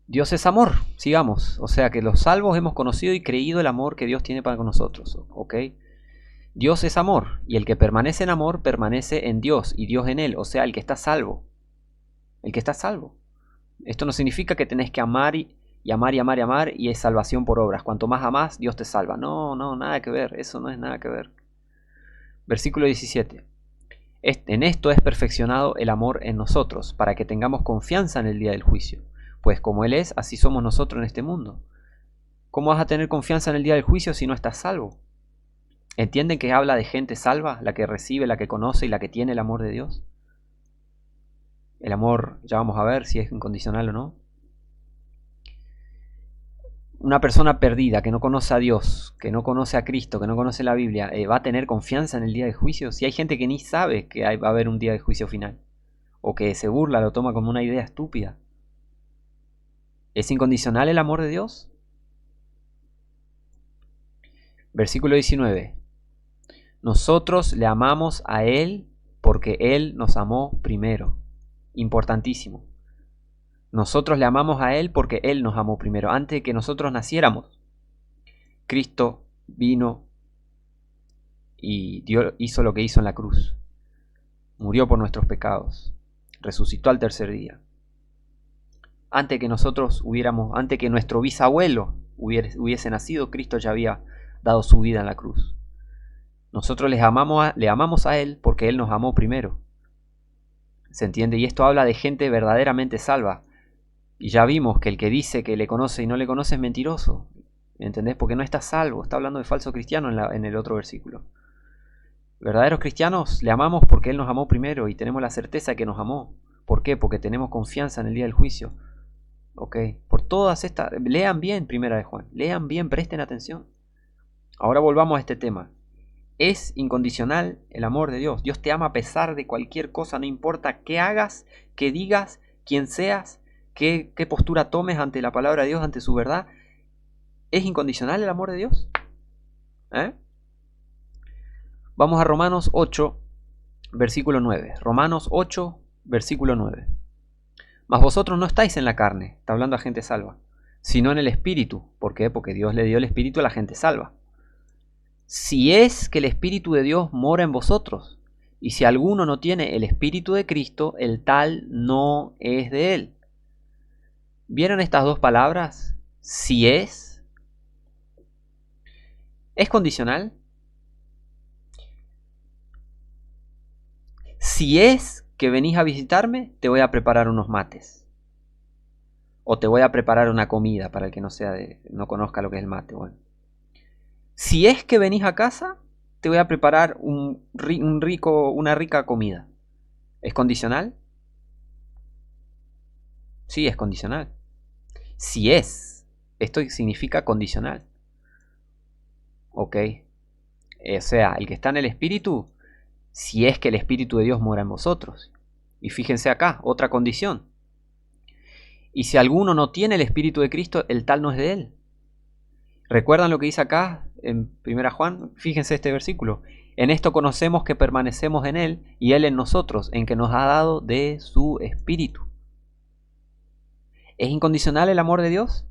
Dios es amor, sigamos. O sea que los salvos hemos conocido y creído el amor que Dios tiene para con nosotros. ¿Ok? Dios es amor, y el que permanece en amor permanece en Dios y Dios en él. O sea, el que está salvo. El que está salvo. Esto no significa que tenés que amar y amar y amar y amar y es salvación por obras. Cuanto más amás, Dios te salva. No, nada que ver. Eso no es nada que ver. Versículo 17. En esto es perfeccionado el amor en nosotros, para que tengamos confianza en el día del juicio. Pues como Él es, así somos nosotros en este mundo. ¿Cómo vas a tener confianza en el día del juicio si no estás salvo? ¿Entienden que habla de gente salva, la que recibe, la que conoce y la que tiene el amor de Dios? El amor, ya vamos a ver si es incondicional o no. una persona perdida que no conoce a Dios, que no conoce a Cristo, que no conoce la Biblia, va a tener confianza en el día de juicio? Si hay gente que ni sabe que va a haber un día de juicio final, o que se burla, lo toma como una idea estúpida. ¿Es incondicional el amor de Dios? Versículo 19. Nosotros le amamos a Él porque Él nos amó primero. Importantísimo. Nosotros le amamos a Él porque Él nos amó primero, antes de que nosotros naciéramos. Cristo vino y hizo lo que hizo en la cruz. Murió por nuestros pecados. Resucitó al tercer día. Antes que nosotros antes que nuestro bisabuelo hubiese nacido, Cristo ya había dado su vida en la cruz. Nosotros le amamos a Él porque Él nos amó primero. ¿Se entiende? Y esto habla de gente verdaderamente salva. Y ya vimos que el que dice que le conoce y no le conoce es mentiroso. ¿Entendés? Porque no está salvo. Está hablando de falso cristiano en el otro versículo. Verdaderos cristianos le amamos porque Él nos amó primero y tenemos la certeza de que nos amó. ¿Por qué? Porque tenemos confianza en el día del juicio. ¿Ok? Por todas estas... Lean bien Primera de Juan. Lean bien, presten atención. Ahora volvamos a este tema. Es incondicional el amor de Dios. Dios te ama a pesar de cualquier cosa, no importa qué hagas, qué digas, quién seas, qué postura tomes ante la palabra de Dios, ante su verdad. ¿Es incondicional el amor de Dios? Vamos a Romanos 8, versículo 9. Romanos 8, versículo 9. Mas vosotros no estáis en la carne, está hablando a gente salva, sino en el Espíritu. ¿Por qué? Porque Dios le dio el Espíritu a la gente salva. Si es que el Espíritu de Dios mora en vosotros, y si alguno no tiene el Espíritu de Cristo, el tal no es de él. ¿Vieron estas dos palabras? Si es. ¿Es condicional? Si es que venís a visitarme, te voy a preparar unos mates. O te voy a preparar una comida, para el que no conozca lo que es el mate. Bueno. Si es que venís a casa, te voy a preparar una rica comida. ¿Es condicional? Sí, es condicional. Si es. Esto significa condicional. Ok. O sea, el que está en el Espíritu, si es que el Espíritu de Dios mora en vosotros. Y fíjense acá, otra condición. Y si alguno no tiene el Espíritu de Cristo, el tal no es de él. ¿Recuerdan lo que dice acá en 1 Juan? Fíjense este versículo. En esto conocemos que permanecemos en Él y Él en nosotros, en que nos ha dado de su Espíritu. ¿Es incondicional el amor de Dios?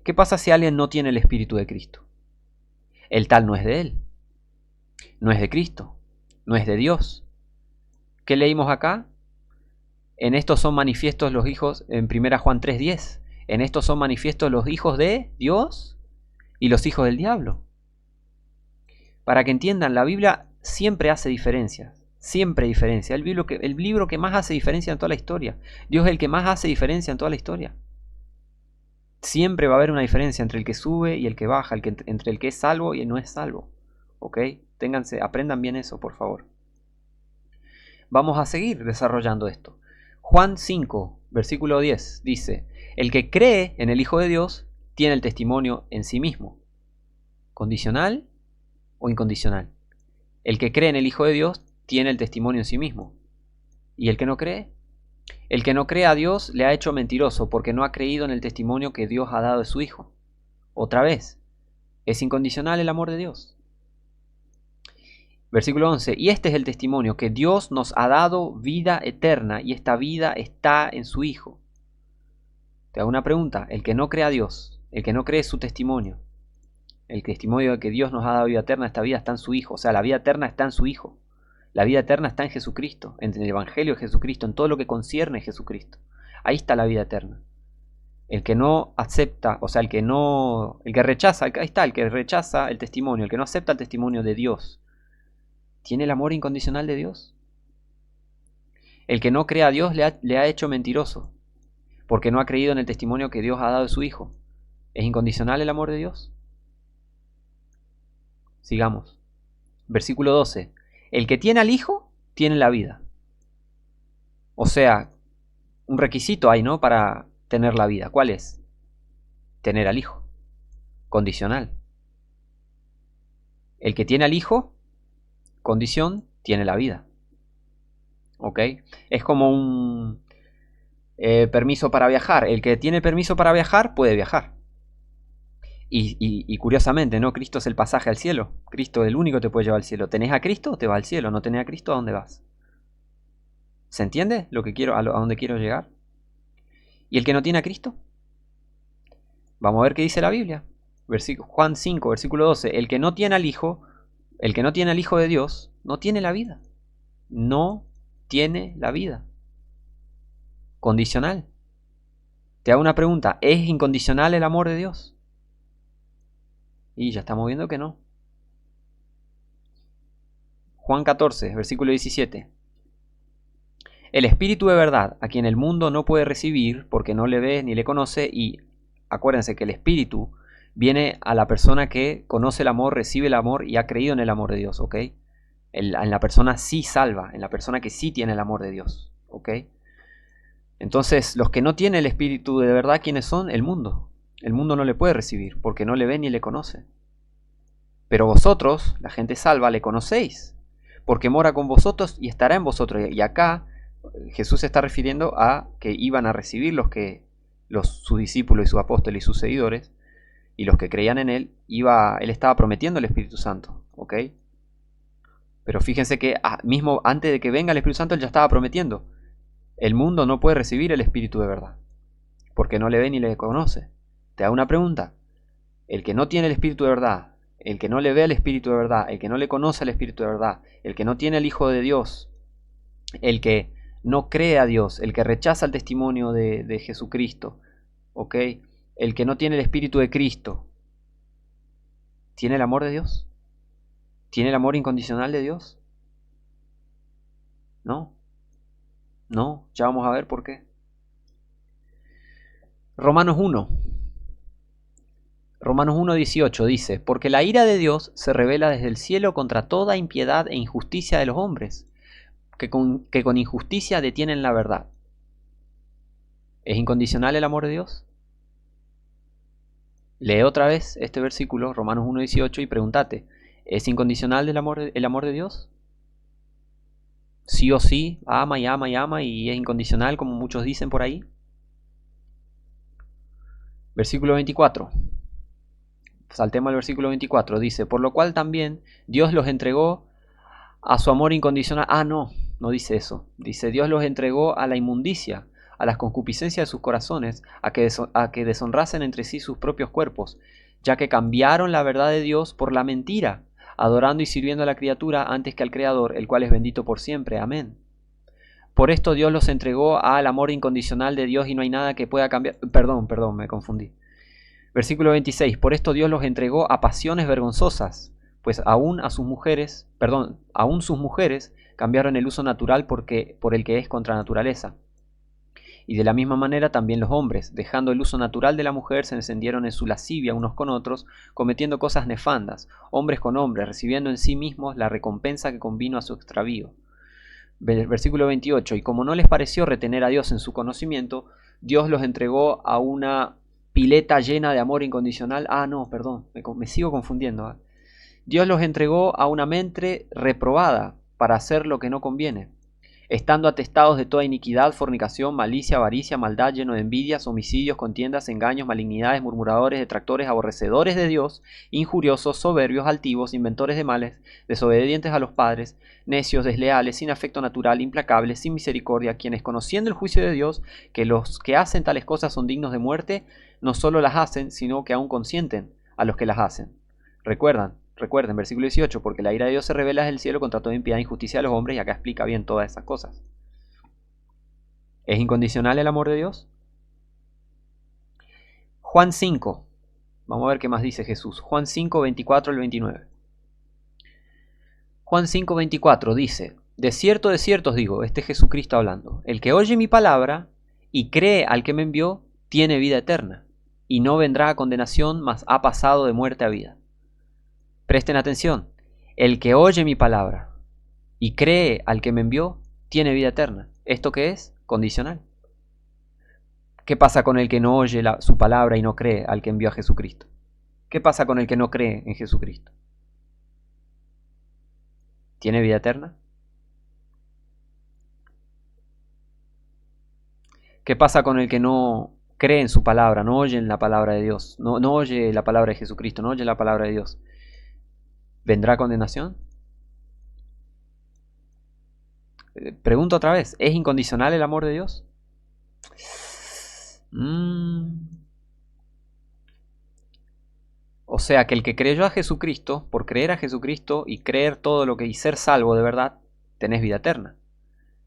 ¿Qué pasa si alguien no tiene el Espíritu de Cristo? El tal no es de Él, no es de Cristo, no es de Dios. ¿Qué leímos acá? En esto son manifiestos los hijos, en 1 Juan 3:10. En esto son manifiestos los hijos de Dios y los hijos del diablo. Para que entiendan, la Biblia siempre hace diferencias. Siempre diferencia. El libro que más hace diferencia en toda la historia. Dios es el que más hace diferencia en toda la historia. Siempre va a haber una diferencia entre el que sube y el que baja, entre el que es salvo y el no es salvo. ¿Ok? Aprendan bien eso, por favor. Vamos a seguir desarrollando esto. Juan 5, versículo 10, dice: el que cree en el Hijo de Dios tiene el testimonio en sí mismo. ¿Condicional o incondicional? El que cree en el Hijo de Dios tiene el testimonio en sí mismo. ¿Y el que no cree? El que no cree a Dios le ha hecho mentiroso porque no ha creído en el testimonio que Dios ha dado de su Hijo. Otra vez, ¿es incondicional el amor de Dios? Versículo 11. Y este es el testimonio, que Dios nos ha dado vida eterna y esta vida está en su Hijo. Te hago una pregunta. El que no cree a Dios, el que no cree su testimonio, el testimonio de que Dios nos ha dado vida eterna, esta vida está en su Hijo. O sea, la vida eterna está en su Hijo. La vida eterna está en Jesucristo, en el Evangelio de Jesucristo, en todo lo que concierne a Jesucristo. Ahí está la vida eterna. El que no acepta, o sea, el que rechaza, ahí está, el que rechaza el testimonio, el que no acepta el testimonio de Dios, ¿tiene el amor incondicional de Dios? El que no cree a Dios le ha hecho mentiroso, porque no ha creído en el testimonio que Dios ha dado de su Hijo. ¿Es incondicional el amor de Dios? Sigamos. Versículo 12. El que tiene al Hijo, tiene la vida. O sea, un requisito hay, ¿no?, para tener la vida. ¿Cuál es? tener al Hijo. Condicional. El que tiene al Hijo, condición, tiene la vida. ¿Ok? Es como un permiso para viajar. El que tiene permiso para viajar, puede viajar. Y curiosamente, ¿no? Cristo es el pasaje al cielo. Cristo es el único que te puede llevar al cielo. ¿Tenés a Cristo? Te va al cielo. ¿No tenés a Cristo? ¿A dónde vas? ¿Se entiende lo que quiero, a dónde quiero llegar? ¿Y el que no tiene a Cristo? Vamos a ver qué dice la Biblia. Juan 5, versículo 12. El que no tiene al Hijo de Dios, no tiene la vida. No tiene la vida. Condicional. Te hago una pregunta. ¿Es incondicional el amor de Dios? Y ya estamos viendo que no. Juan 14, versículo 17. El Espíritu de verdad, a quien el mundo no puede recibir porque no le ve ni le conoce, y acuérdense que el Espíritu viene a la persona que conoce el amor, recibe el amor y ha creído en el amor de Dios, ¿ok? En la persona sí salva, en la persona que sí tiene el amor de Dios, ¿ok? Entonces, los que no tienen el Espíritu de verdad, ¿quiénes son? El mundo. El mundo no le puede recibir porque no le ve ni le conoce. Pero vosotros, la gente salva, le conocéis, porque mora con vosotros y estará en vosotros. Y acá Jesús se está refiriendo a que iban a recibir sus discípulos y sus apóstoles y sus seguidores, y los que creían en él, él estaba prometiendo el Espíritu Santo, ¿ok? Pero fíjense que mismo antes de que venga el Espíritu Santo, él ya estaba prometiendo. El mundo no puede recibir el Espíritu de verdad, porque no le ve ni le conoce. Te hago una pregunta. El que no tiene el Espíritu de verdad, el que no le ve al Espíritu de verdad, el que no le conoce al Espíritu de verdad, el que no tiene el Hijo de Dios, el que no cree a Dios, el que rechaza el testimonio de Jesucristo, ¿ok? El que no tiene el Espíritu de Cristo, ¿tiene el amor de Dios? ¿Tiene el amor incondicional de Dios? No. No, ya vamos a ver por qué. Romanos 1. Romanos 1:18 dice, porque la ira de Dios se revela desde el cielo contra toda impiedad e injusticia de los hombres, que con injusticia detienen la verdad. ¿Es incondicional el amor de Dios? Lee otra vez este versículo, Romanos 1:18, y pregúntate, ¿es incondicional el amor de Dios? Sí o sí, ama y ama y ama y es incondicional como muchos dicen por ahí. Versículo 24. Saltemos al versículo 24. Dice, por lo cual también Dios los entregó a su amor incondicional. No dice eso. Dice, Dios los entregó a la inmundicia, a las concupiscencias de sus corazones, a que deshonrasen entre sí sus propios cuerpos, ya que cambiaron la verdad de Dios por la mentira, adorando y sirviendo a la criatura antes que al Creador, el cual es bendito por siempre. Amén. Por esto Dios los entregó al amor incondicional de Dios y no hay nada que pueda cambiar. Perdón, me confundí. Versículo 26. Por esto Dios los entregó a pasiones vergonzosas, pues aún sus mujeres cambiaron el uso natural por el que es contra naturaleza. Y de la misma manera también los hombres, dejando el uso natural de la mujer, se encendieron en su lascivia unos con otros, cometiendo cosas nefandas, hombres con hombres, recibiendo en sí mismos la recompensa que convino a su extravío. Versículo 28. Y como no les pareció retener a Dios en su conocimiento, Dios los entregó a una pileta llena de amor incondicional. Me sigo confundiendo. Dios los entregó a una mente reprobada para hacer lo que no conviene, estando atestados de toda iniquidad, fornicación, malicia, avaricia, maldad, lleno de envidias, homicidios, contiendas, engaños, malignidades, murmuradores, detractores, aborrecedores de Dios, injuriosos, soberbios, altivos, inventores de males, desobedientes a los padres, necios, desleales, sin afecto natural, implacables, sin misericordia, quienes conociendo el juicio de Dios, que los que hacen tales cosas son dignos de muerte, no solo las hacen, sino que aún consienten a los que las hacen. Recuerden, versículo 18, porque la ira de Dios se revela desde el cielo contra toda impiedad e injusticia de los hombres, y acá explica bien todas esas cosas. ¿Es incondicional el amor de Dios? Juan 5. Vamos a ver qué más dice Jesús. Juan 5, 24 al 29. Juan 5, 24 dice, de cierto os digo, este es Jesucristo hablando, el que oye mi palabra y cree al que me envió, tiene vida eterna, y no vendrá a condenación, mas ha pasado de muerte a vida. Presten atención, el que oye mi palabra y cree al que me envió, tiene vida eterna. ¿Esto qué es? Condicional. ¿Qué pasa con el que no oye su palabra y no cree al que envió a Jesucristo? ¿Qué pasa con el que no cree en Jesucristo? ¿Tiene vida eterna? ¿Qué pasa con el que no cree en su palabra, no oye en la palabra de Dios, no oye la palabra de Jesucristo, no oye la palabra de Dios? ¿Vendrá condenación? Pregunto otra vez, ¿es incondicional el amor de Dios? O sea que el que creyó a Jesucristo, por creer a Jesucristo y creer todo lo que y ser salvo de verdad, tenés vida eterna.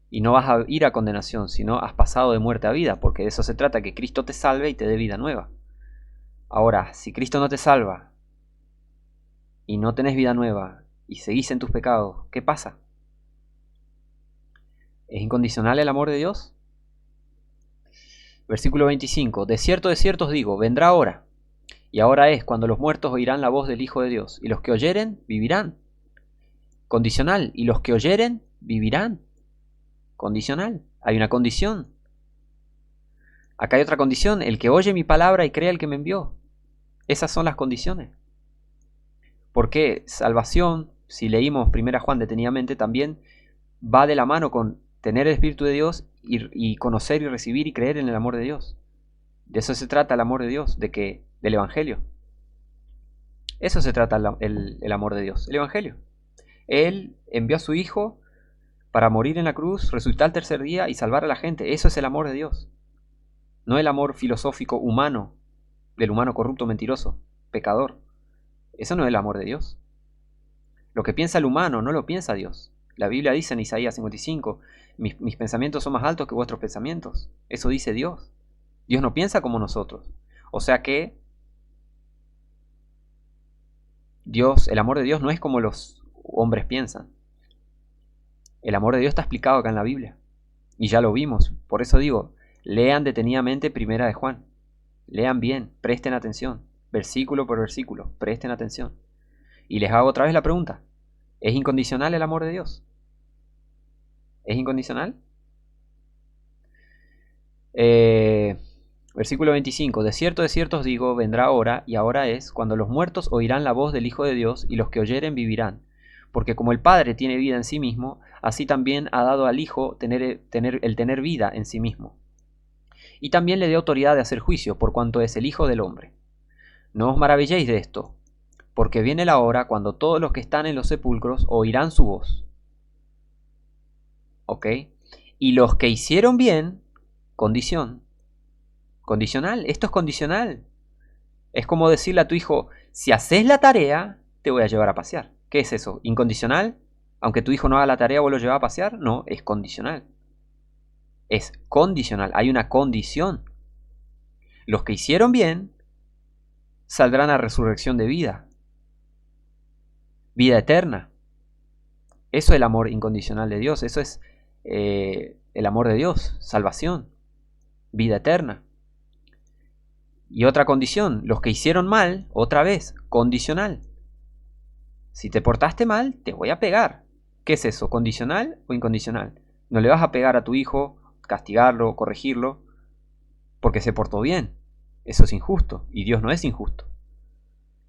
Y no vas a ir a condenación, sino has pasado de muerte a vida, porque de eso se trata, que Cristo te salve y te dé vida nueva. Ahora, si Cristo no te salva y no tenés vida nueva y seguís en tus pecados, ¿qué pasa? ¿Es incondicional el amor de Dios? Versículo 25. De cierto os digo, vendrá hora, y ahora es cuando los muertos oirán la voz del Hijo de Dios, y los que oyeren vivirán. Condicional. Y los que oyeren vivirán. Condicional. Hay una condición. Acá hay otra condición. El que oye mi palabra y cree al que me envió. Esas son las condiciones. Porque salvación, si leímos 1 Juan detenidamente, también va de la mano con tener el Espíritu de Dios y conocer y recibir y creer en el amor de Dios. De eso se trata el amor de Dios, del Evangelio. Eso se trata el amor de Dios, el Evangelio. Él envió a su Hijo para morir en la cruz, resucitar al tercer día y salvar a la gente. Eso es el amor de Dios. No el amor filosófico humano, del humano corrupto, mentiroso, pecador. Eso no es el amor de Dios. Lo que piensa el humano no lo piensa Dios. La Biblia dice en Isaías 55, mis pensamientos son más altos que vuestros pensamientos. Eso dice Dios. Dios no piensa como nosotros. O sea que Dios, el amor de Dios no es como los hombres piensan. El amor de Dios está explicado acá en la Biblia. Y ya lo vimos. Por eso digo, lean detenidamente 1 de Juan. Lean bien, presten atención. Versículo por versículo, presten atención. Y les hago otra vez la pregunta. ¿Es incondicional el amor de Dios? ¿Es incondicional? Versículo 25. De cierto os digo, vendrá hora, y ahora es, cuando los muertos oirán la voz del Hijo de Dios, y los que oyeren vivirán. Porque como el Padre tiene vida en sí mismo, así también ha dado al Hijo el tener vida en sí mismo. Y también le dio autoridad de hacer juicio, por cuanto es el Hijo del Hombre. No os maravilléis de esto, porque viene la hora cuando todos los que están en los sepulcros oirán su voz. ¿Ok? Y los que hicieron bien, condición. Condicional, esto es condicional. Es como decirle a tu hijo, si haces la tarea, te voy a llevar a pasear. ¿Qué es eso? ¿Incondicional? Aunque tu hijo no haga la tarea, ¿vos lo llevas a pasear? No, es condicional. Es condicional, hay una condición. Los que hicieron bien saldrán a resurrección de vida. Vida eterna. Eso es el amor incondicional de Dios. Eso es el amor de Dios. Salvación. Vida eterna. Y otra condición. Los que hicieron mal, otra vez, condicional. Si te portaste mal, te voy a pegar. ¿Qué es eso? ¿Condicional o incondicional? No le vas a pegar a tu hijo, castigarlo, corregirlo, porque se portó bien. Eso es injusto. Y Dios no es injusto.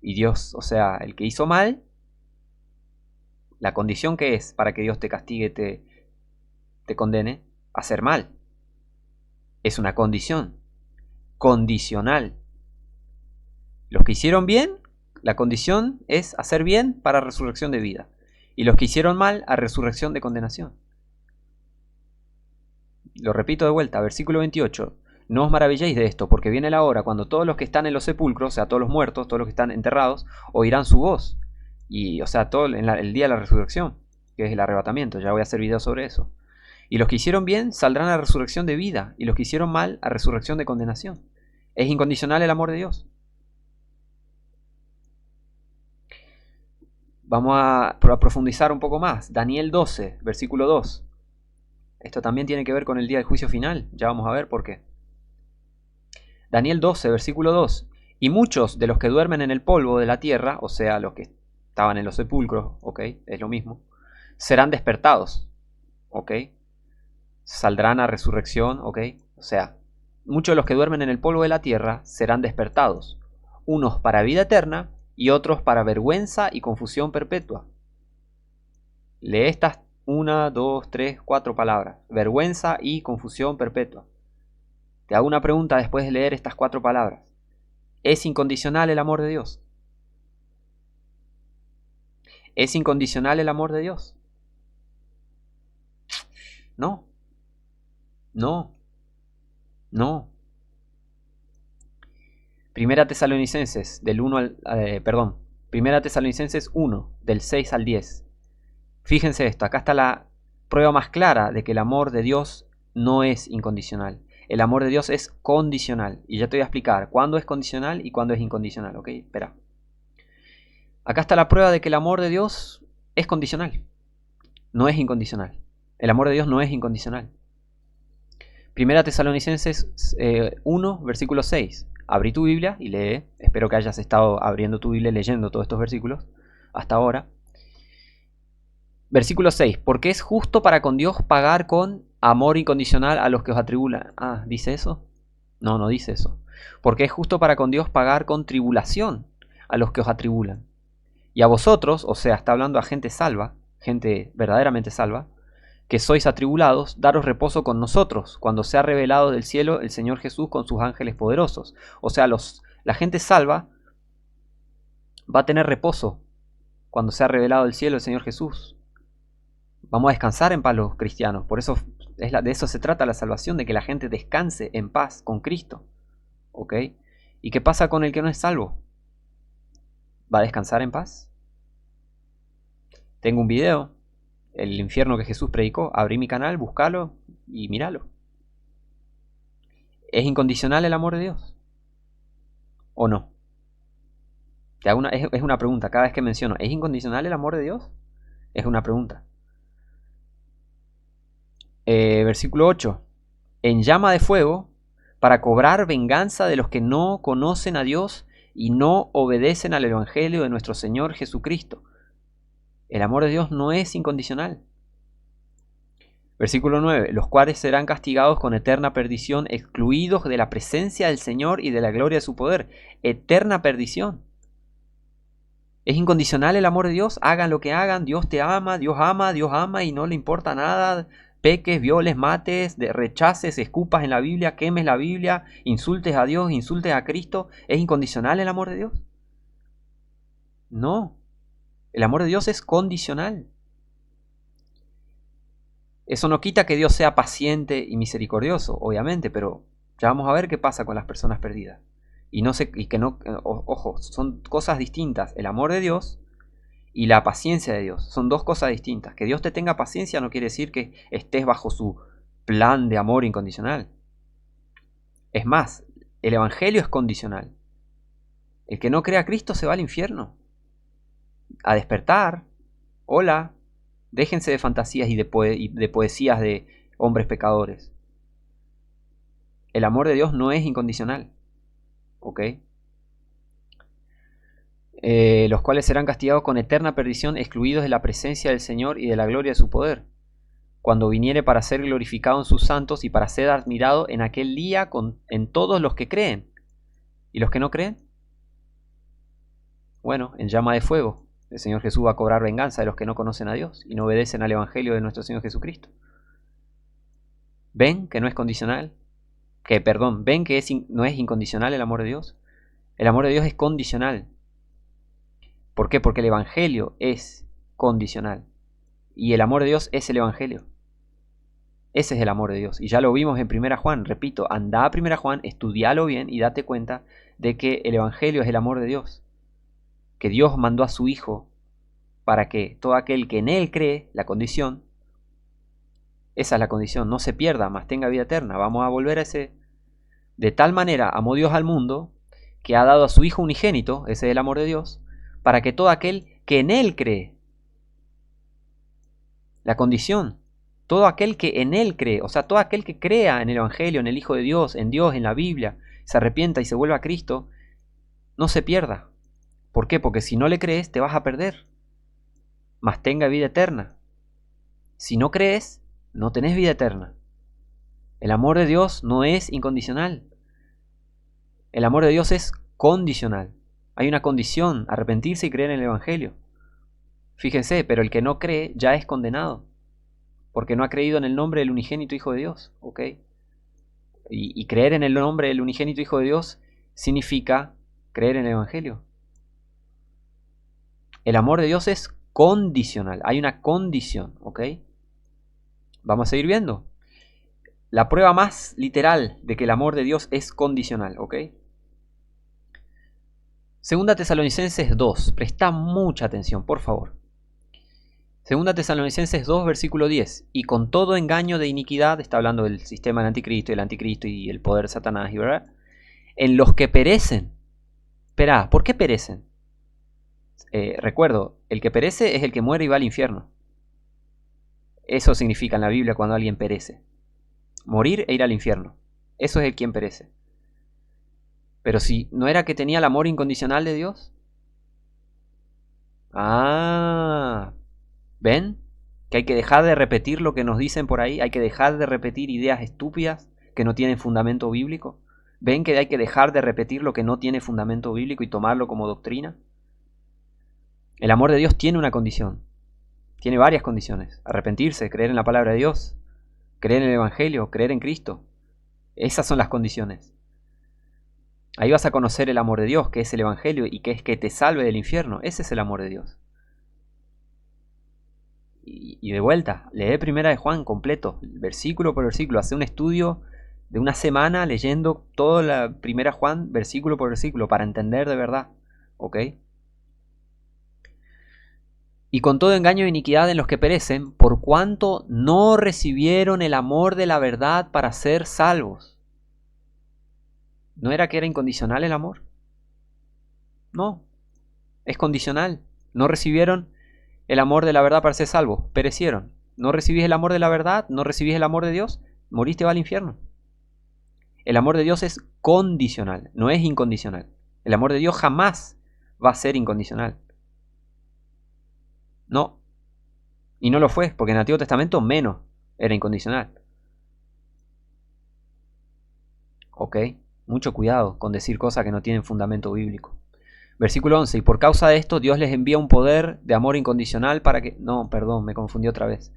Y Dios, o sea, el que hizo mal, la condición que es para que Dios te castigue, te condene, hacer mal. Es una condición. Condicional. Los que hicieron bien, la condición es hacer bien para resurrección de vida. Y los que hicieron mal, a resurrección de condenación. Lo repito de vuelta, versículo 28. No os maravilléis de esto, porque viene la hora cuando todos los que están en los sepulcros, o sea, todos los muertos, todos los que están enterrados, oirán su voz. Y, o sea, todo el día de la resurrección, que es el arrebatamiento. Ya voy a hacer video sobre eso. Y los que hicieron bien saldrán a resurrección de vida, y los que hicieron mal a resurrección de condenación. ¿Es incondicional el amor de Dios? Vamos a profundizar un poco más. Daniel 12, versículo 2. Esto también tiene que ver con el día del juicio final. Ya vamos a ver por qué. Daniel 12, versículo 2. Y muchos de los que duermen en el polvo de la tierra, o sea, los que estaban en los sepulcros, ok, es lo mismo, serán despertados, ok, saldrán a resurrección, ok, o sea, muchos de los que duermen en el polvo de la tierra serán despertados, unos para vida eterna y otros para vergüenza y confusión perpetua. Lee estas 1, 2, 3, 4 palabras: vergüenza y confusión perpetua. Te hago una pregunta después de leer estas 4 palabras. ¿Es incondicional el amor de Dios? ¿Es incondicional el amor de Dios? No, no, no. Primera Tesalonicenses del 1 al Primera Tesalonicenses 1 del 6 al 10. Fíjense esto, acá está la prueba más clara de que el amor de Dios no es incondicional. El amor de Dios es condicional. Y ya te voy a explicar cuándo es condicional y cuándo es incondicional, ¿ok? Espera. Acá está la prueba de que el amor de Dios es condicional. No es incondicional. El amor de Dios no es incondicional. Primera Tesalonicenses 1, versículo 6. Abrí tu Biblia y lee. Espero que hayas estado abriendo tu Biblia y leyendo todos estos versículos hasta ahora. Versículo 6. Porque es justo para con Dios pagar con amor incondicional a los que os atribulan. Ah, ¿dice eso? No, no dice eso. Porque es justo para con Dios pagar con tribulación a los que os atribulan. Y a vosotros, o sea, está hablando a gente salva, gente verdaderamente salva, que sois atribulados, daros reposo con nosotros, cuando sea revelado del cielo el Señor Jesús con sus ángeles poderosos. O sea, la gente salva va a tener reposo cuando sea revelado del cielo el Señor Jesús. Vamos a descansar en paz los cristianos. Por eso de eso se trata la salvación, de que la gente descanse en paz con Cristo. ¿Ok? ¿Y qué pasa con el que no es salvo? ¿Va a descansar en paz? Tengo un video, el infierno que Jesús predicó. Abrí mi canal, búscalo y míralo. ¿Es incondicional el amor de Dios? ¿O no? Es una pregunta cada vez que menciono. ¿Es incondicional el amor de Dios? Es una pregunta. Versículo 8. En llama de fuego, para cobrar venganza de los que no conocen a Dios y no obedecen al Evangelio de nuestro Señor Jesucristo. El amor de Dios no es incondicional. Versículo 9. Los cuales serán castigados con eterna perdición, excluidos de la presencia del Señor y de la gloria de su poder. Eterna perdición. ¿Es incondicional el amor de Dios? Hagan lo que hagan, Dios te ama, Dios ama y no le importa nada. Peques, violes, mates, rechaces, escupas en la Biblia, quemes la Biblia, insultes a Dios, insultes a Cristo. ¿Es incondicional el amor de Dios? No. El amor de Dios es condicional. Eso no quita que Dios sea paciente y misericordioso, obviamente, pero ya vamos a ver qué pasa con las personas perdidas. Ojo, son cosas distintas. El amor de Dios y la paciencia de Dios son dos cosas distintas. Que Dios te tenga paciencia no quiere decir que estés bajo su plan de amor incondicional. Es más, el Evangelio es condicional. El que no crea a Cristo se va al infierno. A despertar. Hola. Déjense de fantasías y de poesías de hombres pecadores. El amor de Dios no es incondicional. ¿Ok? Los cuales serán castigados con eterna perdición, excluidos de la presencia del Señor y de la gloria de su poder, cuando viniere para ser glorificado en sus santos y para ser admirado en aquel día en todos los que creen. ¿Y los que no creen? Bueno, en llama de fuego. El Señor Jesús va a cobrar venganza de los que no conocen a Dios y no obedecen al Evangelio de nuestro Señor Jesucristo. ¿Ven que no es condicional? ¿Ven que no es incondicional el amor de Dios? El amor de Dios es condicional. ¿Por qué? Porque el Evangelio es condicional. Y el amor de Dios es el Evangelio. Ese es el amor de Dios. Y ya lo vimos en 1 Juan. Repito, anda a 1 Juan, estudialo bien y date cuenta de que el Evangelio es el amor de Dios. Que Dios mandó a su Hijo para que todo aquel que en Él cree, la condición, esa es la condición, no se pierda, mas tenga vida eterna. Vamos a volver a ese. De tal manera amó Dios al mundo, que ha dado a su Hijo unigénito, ese es el amor de Dios, para que todo aquel que en Él cree, la condición, todo aquel que en Él cree, o sea, todo aquel que crea en el Evangelio, en el Hijo de Dios, en la Biblia, se arrepienta y se vuelva a Cristo, no se pierda. ¿Por qué? Porque si no le crees, te vas a perder, mas tenga vida eterna. Si no crees, no tenés vida eterna. El amor de Dios no es incondicional. El amor de Dios es condicional. Hay una condición, arrepentirse y creer en el Evangelio. Fíjense, pero el que no cree ya es condenado, porque no ha creído en el nombre del unigénito Hijo de Dios. ¿Ok? Y creer en el nombre del unigénito Hijo de Dios significa creer en el Evangelio. El amor de Dios es condicional. Hay una condición. ¿Ok? Vamos a seguir viendo. La prueba más literal de que el amor de Dios es condicional. ¿Ok? Segunda Tesalonicenses 2. Presta mucha atención, por favor. Segunda Tesalonicenses 2, versículo 10. Y con todo engaño de iniquidad, está hablando del sistema del anticristo y el poder de Satanás, ¿verdad? En los que perecen. Espera, ¿por qué perecen? Recuerdo, el que perece es el que muere y va al infierno. Eso significa en la Biblia cuando alguien perece. Morir e ir al infierno. Eso es el quien perece. Pero si no era que tenía el amor incondicional de Dios. ¿Ven? Que hay que dejar de repetir lo que nos dicen por ahí. Hay que dejar de repetir ideas estúpidas que no tienen fundamento bíblico. ¿Ven que hay que dejar de repetir lo que no tiene fundamento bíblico y tomarlo como doctrina? El amor de Dios tiene una condición. Tiene varias condiciones. Arrepentirse, creer en la palabra de Dios, creer en el Evangelio, creer en Cristo. Esas son las condiciones. Ahí vas a conocer el amor de Dios, que es el Evangelio y que es que te salve del infierno. Ese es el amor de Dios. Y de vuelta, lee Primera de Juan completo, versículo por versículo. Hace un estudio de una semana leyendo toda la Primera Juan, versículo por versículo, para entender de verdad. ¿Ok? Y con todo engaño e iniquidad en los que perecen, por cuanto no recibieron el amor de la verdad para ser salvos. ¿No era que era incondicional el amor? No, es condicional. No recibieron el amor de la verdad para ser salvos, perecieron. No recibís el amor de la verdad, no recibís el amor de Dios, moriste, va al infierno. El amor de Dios es condicional, no es incondicional. El amor de Dios jamás va a ser incondicional. No. Y no lo fue, porque en el Antiguo Testamento menos era incondicional. Ok, mucho cuidado con decir cosas que no tienen fundamento bíblico. Versículo 11. Y por causa de esto Dios les envía un poder de amor incondicional para que... No, perdón, me confundí otra vez.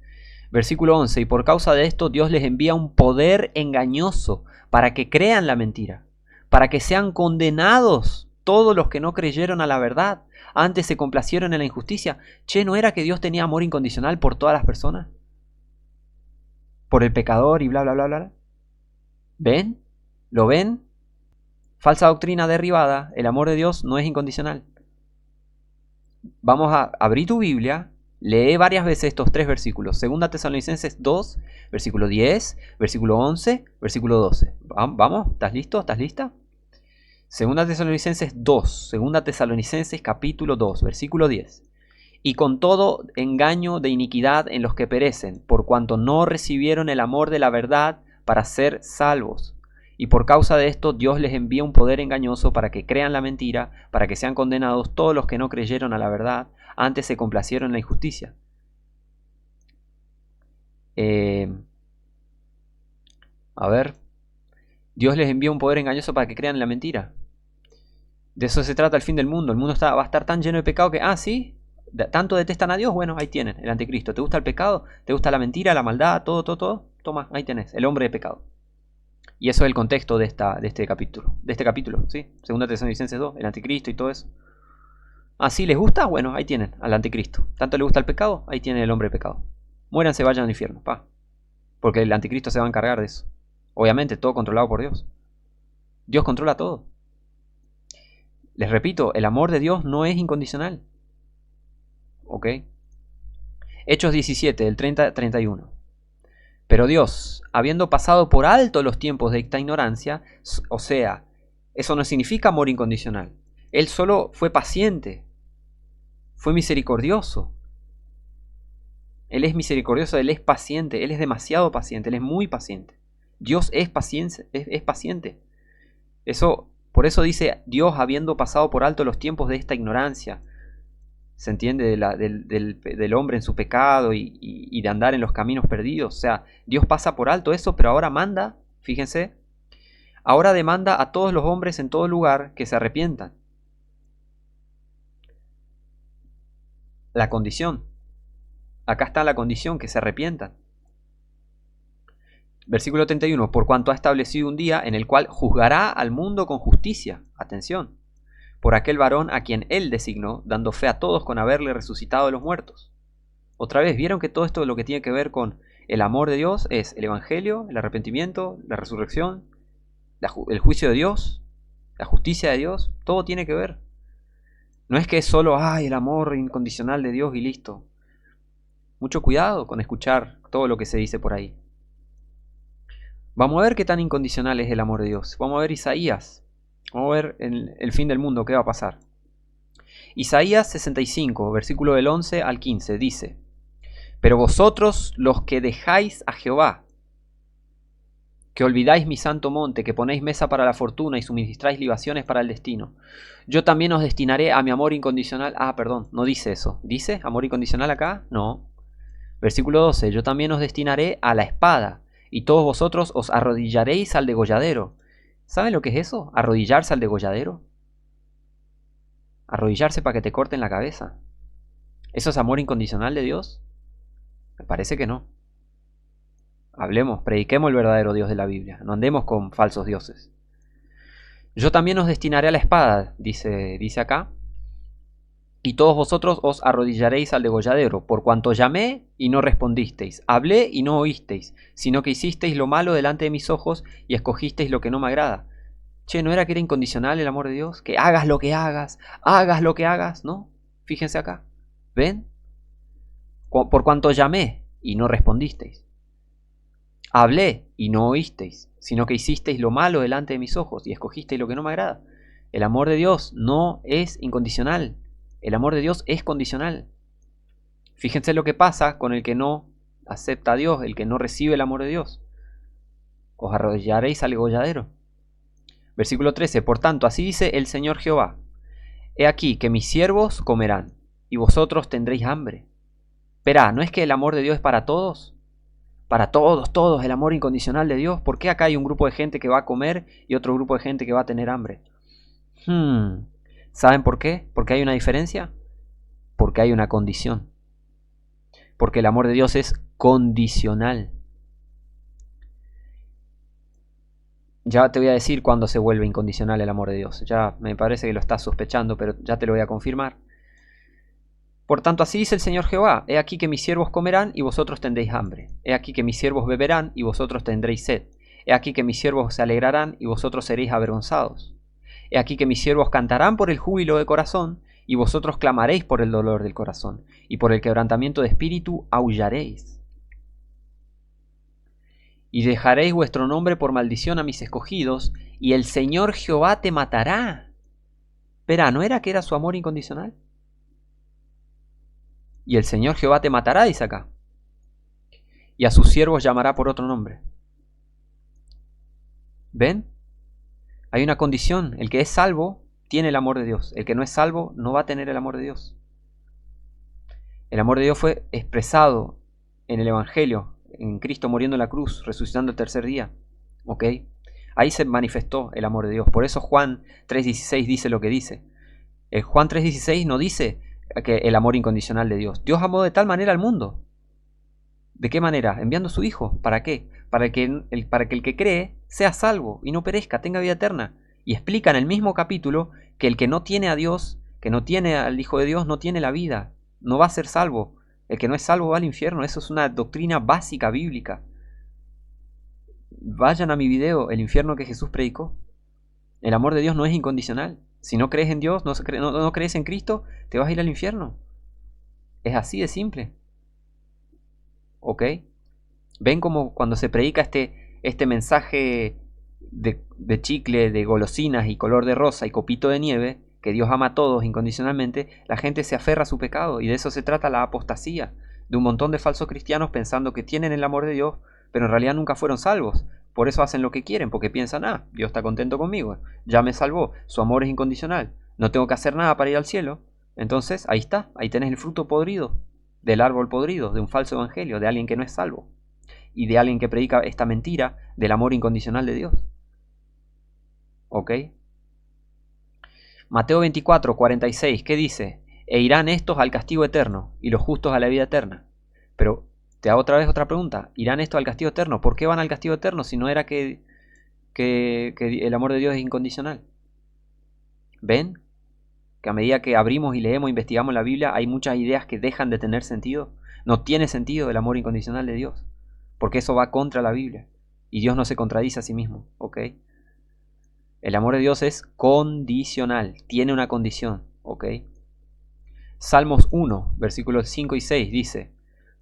Versículo 11. Y por causa de esto Dios les envía un poder engañoso para que crean la mentira, para que sean condenados todos los que no creyeron a la verdad, antes se complacieron en la injusticia. Che, ¿no era que Dios tenía amor incondicional por todas las personas? Por el pecador y bla, bla, bla, bla. ¿Ven? ¿Lo ven? Falsa doctrina derribada, el amor de Dios no es incondicional. Vamos a abrir tu Biblia, lee varias veces estos tres versículos. Segunda Tesalonicenses 2, versículo 10, versículo 11, versículo 12. ¿Vamos? ¿Estás listo? ¿Estás lista? Segunda Tesalonicenses 2, Segunda Tesalonicenses capítulo 2, versículo 10. Y con todo engaño de iniquidad en los que perecen, por cuanto no recibieron el amor de la verdad para ser salvos. Y por causa de esto Dios les envía un poder engañoso para que crean la mentira, para que sean condenados todos los que no creyeron a la verdad, antes se complacieron en la injusticia. Dios les envía un poder engañoso para que crean la mentira. De eso se trata el fin del mundo. El mundo va a estar tan lleno de pecado que, sí, tanto detestan a Dios. Bueno, ahí tienen, el anticristo. ¿Te gusta el pecado? ¿Te gusta la mentira, la maldad, todo? Toma, ahí tenés, el hombre de pecado. Y eso es el contexto de este capítulo. ¿Sí? Segunda Tesalonicenses 2, el anticristo y todo eso. ¿Sí les gusta? Bueno, ahí tienen al anticristo. ¿Tanto le gusta el pecado? Ahí tienen el hombre de pecado. Muéranse, vayan al infierno, porque el anticristo se va a encargar de eso. Obviamente, todo controlado por Dios. Dios controla todo. Les repito, el amor de Dios no es incondicional. ¿Ok? Hechos 17, del 30 al 31. Pero Dios, habiendo pasado por alto los tiempos de esta ignorancia, o sea, eso no significa amor incondicional. Él solo fue paciente, fue misericordioso. Él es misericordioso, Él es paciente, Él es demasiado paciente, Él es muy paciente. Dios es paciente. Por eso dice Dios, habiendo pasado por alto los tiempos de esta ignorancia. ¿Se entiende? Del hombre en su pecado y de andar en los caminos perdidos. O sea, Dios pasa por alto eso, pero ahora manda, fíjense, ahora demanda a todos los hombres en todo lugar que se arrepientan. La condición. Acá está la condición, que se arrepientan. Versículo 31. Por cuanto ha establecido un día en el cual juzgará al mundo con justicia. Atención. Por aquel varón a quien él designó, dando fe a todos con haberle resucitado de los muertos. Otra vez, ¿vieron que todo esto lo que tiene que ver con el amor de Dios es el evangelio, el arrepentimiento, la resurrección, el juicio de Dios, la justicia de Dios? Todo tiene que ver. No es que es solo el amor incondicional de Dios y listo. Mucho cuidado con escuchar todo lo que se dice por ahí. Vamos a ver qué tan incondicional es el amor de Dios. Vamos a ver Isaías. Vamos a ver en el fin del mundo qué va a pasar. Isaías 65, versículo del 11 al 15, dice: Pero vosotros los que dejáis a Jehová, que olvidáis mi santo monte, que ponéis mesa para la fortuna y suministráis libaciones para el destino, yo también os destinaré a mi amor incondicional. Perdón, no dice eso. ¿Dice amor incondicional acá? No. Versículo 12, yo también os destinaré a la espada, y todos vosotros os arrodillaréis al degolladero. ¿Saben lo que es eso? Arrodillarse al degolladero. Arrodillarse para que te corten la cabeza. ¿Eso es amor incondicional de Dios? Me parece que no. Hablemos, prediquemos el verdadero Dios de la Biblia. No andemos con falsos dioses. Yo también os destinaré a la espada, dice acá. Y todos vosotros os arrodillaréis al degolladero, por cuanto llamé y no respondisteis, hablé y no oísteis, sino que hicisteis lo malo delante de mis ojos y escogisteis lo que no me agrada. Che, ¿no era que era incondicional el amor de Dios? Que hagas lo que hagas, ¿no? Fíjense acá. ¿Ven? Por cuanto llamé y no respondisteis. Hablé y no oísteis, sino que hicisteis lo malo delante de mis ojos y escogisteis lo que no me agrada. El amor de Dios no es incondicional. El amor de Dios es condicional. Fíjense lo que pasa con el que no acepta a Dios, el que no recibe el amor de Dios. Os arrodillaréis al degolladero. Versículo 13. Por tanto, así dice el Señor Jehová: He aquí que mis siervos comerán, y vosotros tendréis hambre. Esperá, ¿no es que el amor de Dios es para todos? Para todos, el amor incondicional de Dios. ¿Por qué acá hay un grupo de gente que va a comer y otro grupo de gente que va a tener hambre? ¿Saben por qué? ¿Por qué hay una diferencia? Porque hay una condición. Porque el amor de Dios es condicional. Ya te voy a decir cuándo se vuelve incondicional el amor de Dios. Ya me parece que lo estás sospechando, pero ya te lo voy a confirmar. Por tanto, así dice el Señor Jehová: He aquí que mis siervos comerán y vosotros tendréis hambre. He aquí que mis siervos beberán y vosotros tendréis sed. He aquí que mis siervos se alegrarán y vosotros seréis avergonzados. He aquí que mis siervos cantarán por el júbilo de corazón, y vosotros clamaréis por el dolor del corazón, y por el quebrantamiento de espíritu aullaréis. Y dejaréis vuestro nombre por maldición a mis escogidos, y el Señor Jehová te matará. Espera, ¿no era que era su amor incondicional? Y el Señor Jehová te matará, dice acá. Y a sus siervos llamará por otro nombre. ¿Ven? Hay una condición. El que es salvo tiene el amor de Dios. El que no es salvo no va a tener el amor de Dios. El amor de Dios fue expresado en el Evangelio, en Cristo muriendo en la cruz, resucitando el tercer día. ¿Ok? Ahí se manifestó el amor de Dios. Por eso Juan 3.16 dice lo que dice. El Juan 3.16 no dice que el amor incondicional de Dios. Dios amó de tal manera al mundo. ¿De qué manera? Enviando a su Hijo. ¿Para qué? Para que el que cree sea salvo y no perezca, tenga vida eterna. Y explica en el mismo capítulo que el que no tiene a Dios, que no tiene al Hijo de Dios, no tiene la vida, no va a ser salvo. El que no es salvo va al infierno. Eso es una doctrina básica bíblica. Vayan a mi video, el infierno que Jesús predicó. El amor de Dios no es incondicional. Si no crees en Dios, no crees en Cristo, te vas a ir al infierno. Es así de simple. ¿Ok? ¿Ven como cuando se predica este mensaje de chicle, de golosinas y color de rosa y copito de nieve, que Dios ama a todos incondicionalmente, la gente se aferra a su pecado? Y de eso se trata la apostasía, de un montón de falsos cristianos pensando que tienen el amor de Dios, pero en realidad nunca fueron salvos. Por eso hacen lo que quieren, porque piensan: Dios está contento conmigo, ya me salvó, su amor es incondicional, no tengo que hacer nada para ir al cielo. Entonces, ahí está, ahí tenés el fruto podrido del árbol podrido, de un falso evangelio, de alguien que no es salvo y de alguien que predica esta mentira del amor incondicional de Dios. ¿Ok? Mateo 24, 46, ¿qué dice? E irán estos al castigo eterno y los justos a la vida eterna. Pero te hago otra vez otra pregunta. ¿Irán estos al castigo eterno? ¿Por qué van al castigo eterno si no era que el amor de Dios es incondicional? ¿Ven? Que a medida que abrimos y leemos, investigamos la Biblia, hay muchas ideas que dejan de tener sentido. No tiene sentido el amor incondicional de Dios, porque eso va contra la Biblia. Y Dios no se contradice a sí mismo, ¿ok? El amor de Dios es condicional, tiene una condición, ¿ok? Salmos 1, versículos 5 y 6 dice: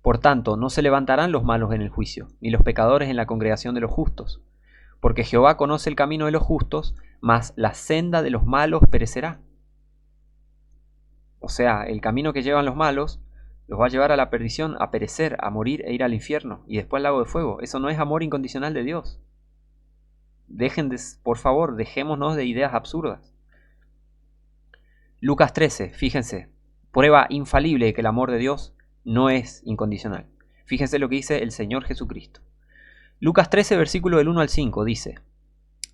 Por tanto, no se levantarán los malos en el juicio, ni los pecadores en la congregación de los justos, porque Jehová conoce el camino de los justos, mas la senda de los malos perecerá. O sea, el camino que llevan los malos los va a llevar a la perdición, a perecer, a morir e ir al infierno y después al lago de fuego. Eso no es amor incondicional de Dios. Por favor, dejémonos de ideas absurdas. Lucas 13, fíjense, prueba infalible de que el amor de Dios no es incondicional. Fíjense lo que dice el Señor Jesucristo. Lucas 13, versículo del 1 al 5 dice: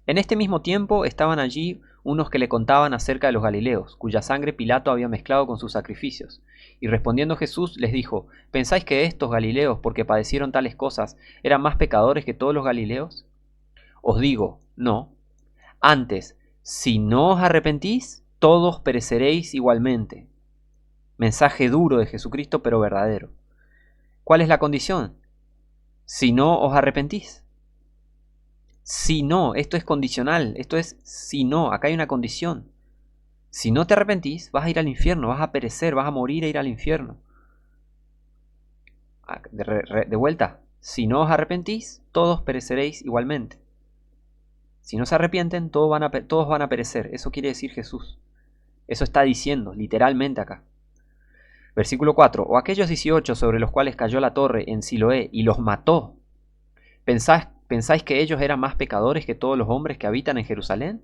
En este mismo tiempo estaban allí unos que le contaban acerca de los Galileos, cuya sangre Pilato había mezclado con sus sacrificios. Y respondiendo Jesús les dijo: ¿Pensáis que estos Galileos, porque padecieron tales cosas, eran más pecadores que todos los Galileos? Os digo, no. Antes, si no os arrepentís, todos pereceréis igualmente. Mensaje duro de Jesucristo, pero verdadero. ¿Cuál es la condición? Si no os arrepentís. Si no, esto es condicional, esto es si no, acá hay una condición. Si no te arrepentís, vas a ir al infierno, vas a perecer, vas a morir e ir al infierno. De vuelta, si no os arrepentís, todos pereceréis igualmente. Si no se arrepienten, todos van a perecer. Eso quiere decir Jesús. Eso está diciendo, literalmente acá. Versículo 4. O aquellos 18 sobre los cuales cayó la torre en Siloé y los mató, ¿pensáis que ellos eran más pecadores que todos los hombres que habitan en Jerusalén?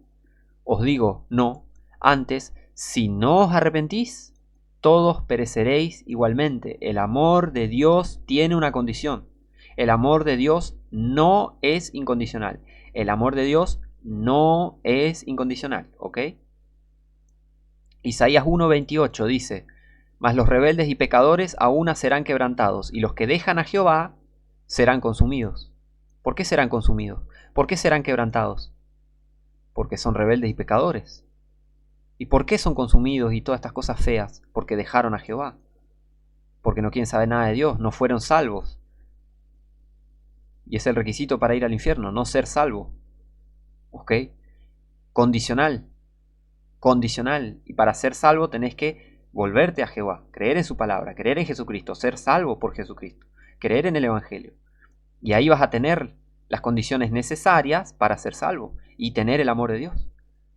Os digo, no. Antes, si no os arrepentís, todos pereceréis igualmente. El amor de Dios tiene una condición. El amor de Dios no es incondicional. El amor de Dios no es incondicional, ¿ok? Isaías 1:28 dice: Mas los rebeldes y pecadores aún serán quebrantados, y los que dejan a Jehová serán consumidos. ¿Por qué serán consumidos? ¿Por qué serán quebrantados? Porque son rebeldes y pecadores. ¿Y por qué son consumidos y todas estas cosas feas? Porque dejaron a Jehová. Porque no quieren saber nada de Dios, no fueron salvos. Y es el requisito para ir al infierno, no ser salvo. ¿Ok? Condicional. Condicional. Y para ser salvo tenés que volverte a Jehová, creer en su palabra, creer en Jesucristo, ser salvo por Jesucristo, creer en el Evangelio. Y ahí vas a tener las condiciones necesarias para ser salvo y tener el amor de Dios.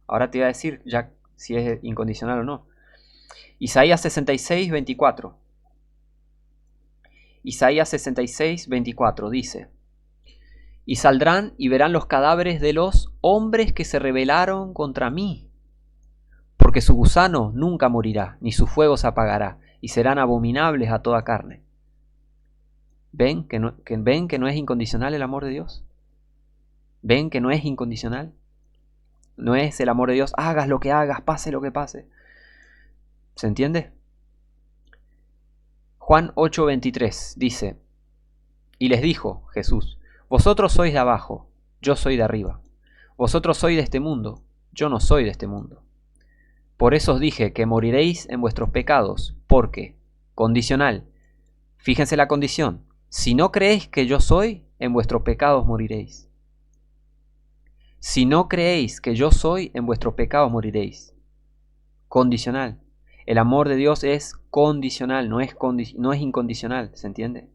Ahora te voy a decir ya si es incondicional o no. Isaías 66:24. Isaías 66:24 dice: Y saldrán y verán los cadáveres de los hombres que se rebelaron contra mí, porque su gusano nunca morirá, ni su fuego se apagará, y serán abominables a toda carne. ¿Ven que no es incondicional el amor de Dios? ¿Ven que no es incondicional? No es el amor de Dios, hagas lo que hagas, pase lo que pase. ¿Se entiende? Juan 8:23 dice: Y les dijo Jesús: Vosotros sois de abajo, yo soy de arriba. Vosotros sois de este mundo, yo no soy de este mundo. Por eso os dije que moriréis en vuestros pecados, porque, condicional, fíjense la condición, si no creéis que yo soy, en vuestros pecados moriréis. Si no creéis que yo soy, en vuestros pecados moriréis. Condicional. El amor de Dios es condicional, no es incondicional, ¿se entiende?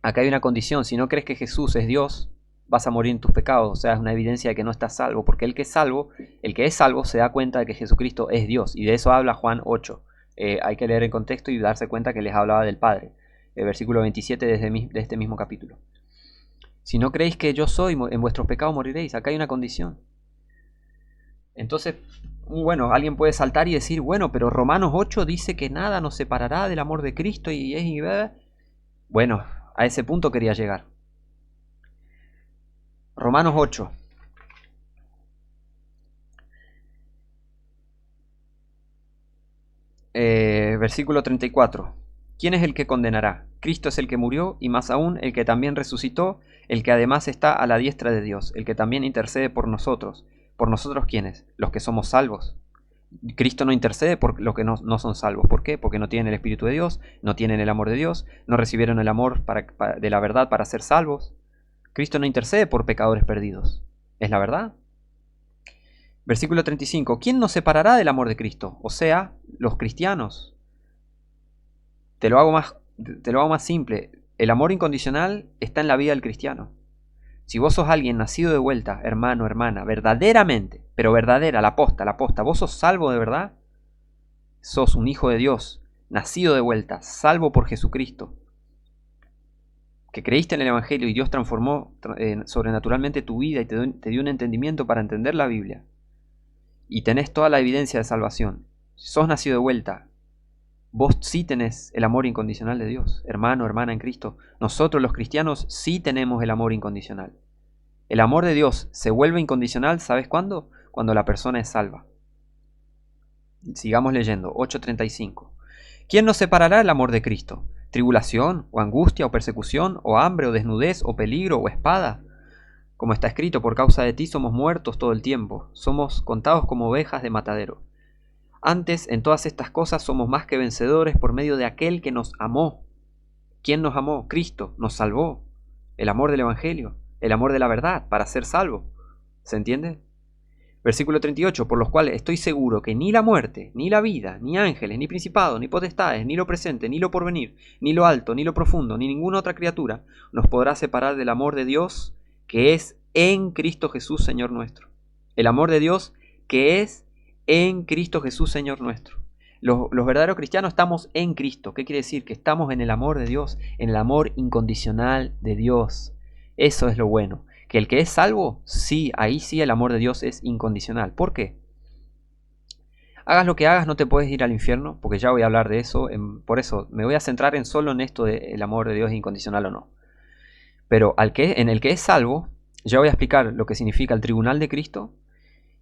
Acá hay una condición, si no crees que Jesús es Dios, vas a morir en tus pecados, o sea, es una evidencia de que no estás salvo, porque el que es salvo se da cuenta de que Jesucristo es Dios, y de eso habla Juan 8. Hay que leer el contexto y darse cuenta que les hablaba del Padre. El versículo 27 de este mismo capítulo. Si no creéis que yo soy, en vuestros pecados moriréis. Acá hay una condición. Entonces, bueno, alguien puede saltar y decir, bueno, pero Romanos 8 dice que nada nos separará del amor de Cristo y bueno, a ese punto quería llegar. Romanos 8. Versículo 34. ¿Quién es el que condenará? Cristo es el que murió, y más aún el que también resucitó, el que además está a la diestra de Dios, el que también intercede por nosotros. ¿Por nosotros quiénes? Los que somos salvos. Cristo no intercede por los que no son salvos. ¿Por qué? Porque no tienen el Espíritu de Dios, no tienen el amor de Dios, no recibieron el amor de la verdad para ser salvos. Cristo no intercede por pecadores perdidos. ¿Es la verdad? Versículo 35. ¿Quién nos separará del amor de Cristo? O sea, los cristianos. Te lo hago más simple. El amor incondicional está en la vida del cristiano. Si vos sos alguien nacido de vuelta, hermano, hermana, verdaderamente, pero verdadera, la posta, vos sos salvo de verdad, sos un hijo de Dios, nacido de vuelta, salvo por Jesucristo, que creíste en el Evangelio y Dios transformó sobrenaturalmente tu vida y te dio un entendimiento para entender la Biblia, y tenés toda la evidencia de salvación. Si sos nacido de vuelta, vos sí tenés el amor incondicional de Dios, hermano, hermana en Cristo. Nosotros los cristianos sí tenemos el amor incondicional. El amor de Dios se vuelve incondicional, ¿sabes cuándo? Cuando la persona es salva. Sigamos leyendo, 8:35. ¿Quién nos separará del amor de Cristo? ¿Tribulación, o angustia, o persecución, o hambre, o desnudez, o peligro, o espada? Como está escrito, por causa de ti somos muertos todo el tiempo, somos contados como ovejas de matadero. Antes, en todas estas cosas somos más que vencedores por medio de aquel que nos amó. ¿Quién nos amó? Cristo nos salvó. El amor del Evangelio, el amor de la verdad, para ser salvo. ¿Se entiende? Versículo 38, por los cuales estoy seguro que ni la muerte, ni la vida, ni ángeles, ni principados, ni potestades, ni lo presente, ni lo porvenir, ni lo alto, ni lo profundo, ni ninguna otra criatura nos podrá separar del amor de Dios que es en Cristo Jesús, Señor nuestro. El amor de Dios que es en Cristo Jesús, Señor nuestro. Los verdaderos cristianos estamos en Cristo. ¿Qué quiere decir? Que estamos en el amor de Dios, en el amor incondicional de Dios. Eso es lo bueno. Que el que es salvo, sí, ahí sí el amor de Dios es incondicional. ¿Por qué? Hagas lo que hagas, no te puedes ir al infierno, porque ya voy a hablar de eso. Por eso me voy a centrar solo en esto de el amor de Dios es incondicional o no. Pero en el que es salvo, ya voy a explicar lo que significa el tribunal de Cristo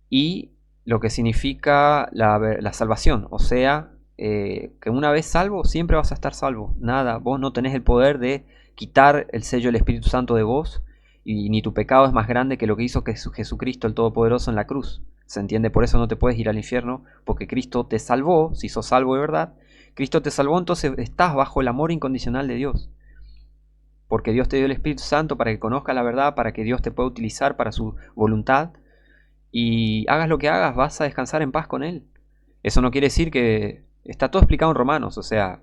y lo que significa la salvación. O sea, que una vez salvo, siempre vas a estar salvo. Nada, vos no tenés el poder de quitar el sello del Espíritu Santo de vos, y ni tu pecado es más grande que lo que hizo Jesucristo el Todopoderoso en la cruz. ¿Se entiende? Por eso no te puedes ir al infierno, porque Cristo te salvó. Si sos salvo de verdad, Cristo te salvó, entonces estás bajo el amor incondicional de Dios. Porque Dios te dio el Espíritu Santo para que conozcas la verdad, para que Dios te pueda utilizar para su voluntad. Y hagas lo que hagas, vas a descansar en paz con Él. Eso no quiere decir que... Está todo explicado en Romanos, o sea,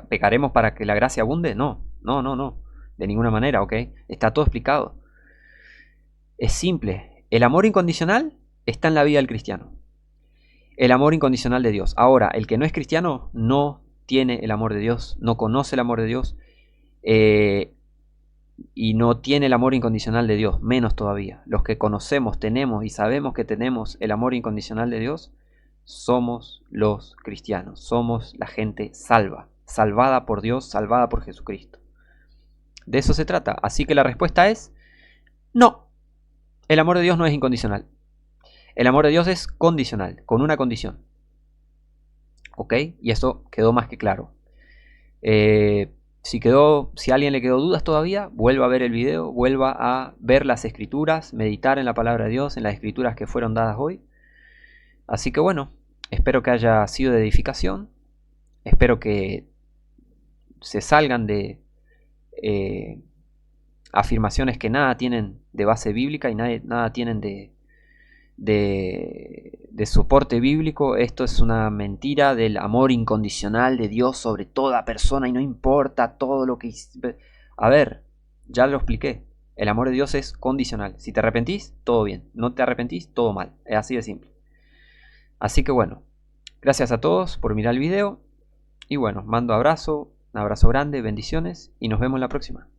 ¿pecaremos para que la gracia abunde? No, de ninguna manera, ¿ok? Está todo explicado. Es simple, el amor incondicional está en la vida del cristiano. El amor incondicional de Dios. Ahora, el que no es cristiano no tiene el amor de Dios, no conoce el amor de Dios, y no tiene el amor incondicional de Dios, menos todavía. Los que conocemos, tenemos y sabemos que tenemos el amor incondicional de Dios, somos los cristianos, somos la gente salva, salvada por Dios, salvada por Jesucristo. De eso se trata. Así que la respuesta es no. El amor de Dios no es incondicional. El amor de Dios es condicional, con una condición. ¿Ok? Y eso quedó más que claro. Si a alguien le quedó dudas todavía, vuelva a ver el video, vuelva a ver las escrituras, meditar en la palabra de Dios, en las escrituras que fueron dadas hoy. Así que bueno, espero que haya sido de edificación. Espero que se salgan de afirmaciones que nada tienen de base bíblica y nada tienen de soporte bíblico. Esto es una mentira del amor incondicional de Dios sobre toda persona y no importa todo lo que... A ver, ya lo expliqué. El amor de Dios es condicional. Si te arrepentís, todo bien. No te arrepentís, todo mal. Es así de simple. Así que bueno, gracias a todos por mirar el video. Y bueno, mando un abrazo grande, bendiciones y nos vemos la próxima.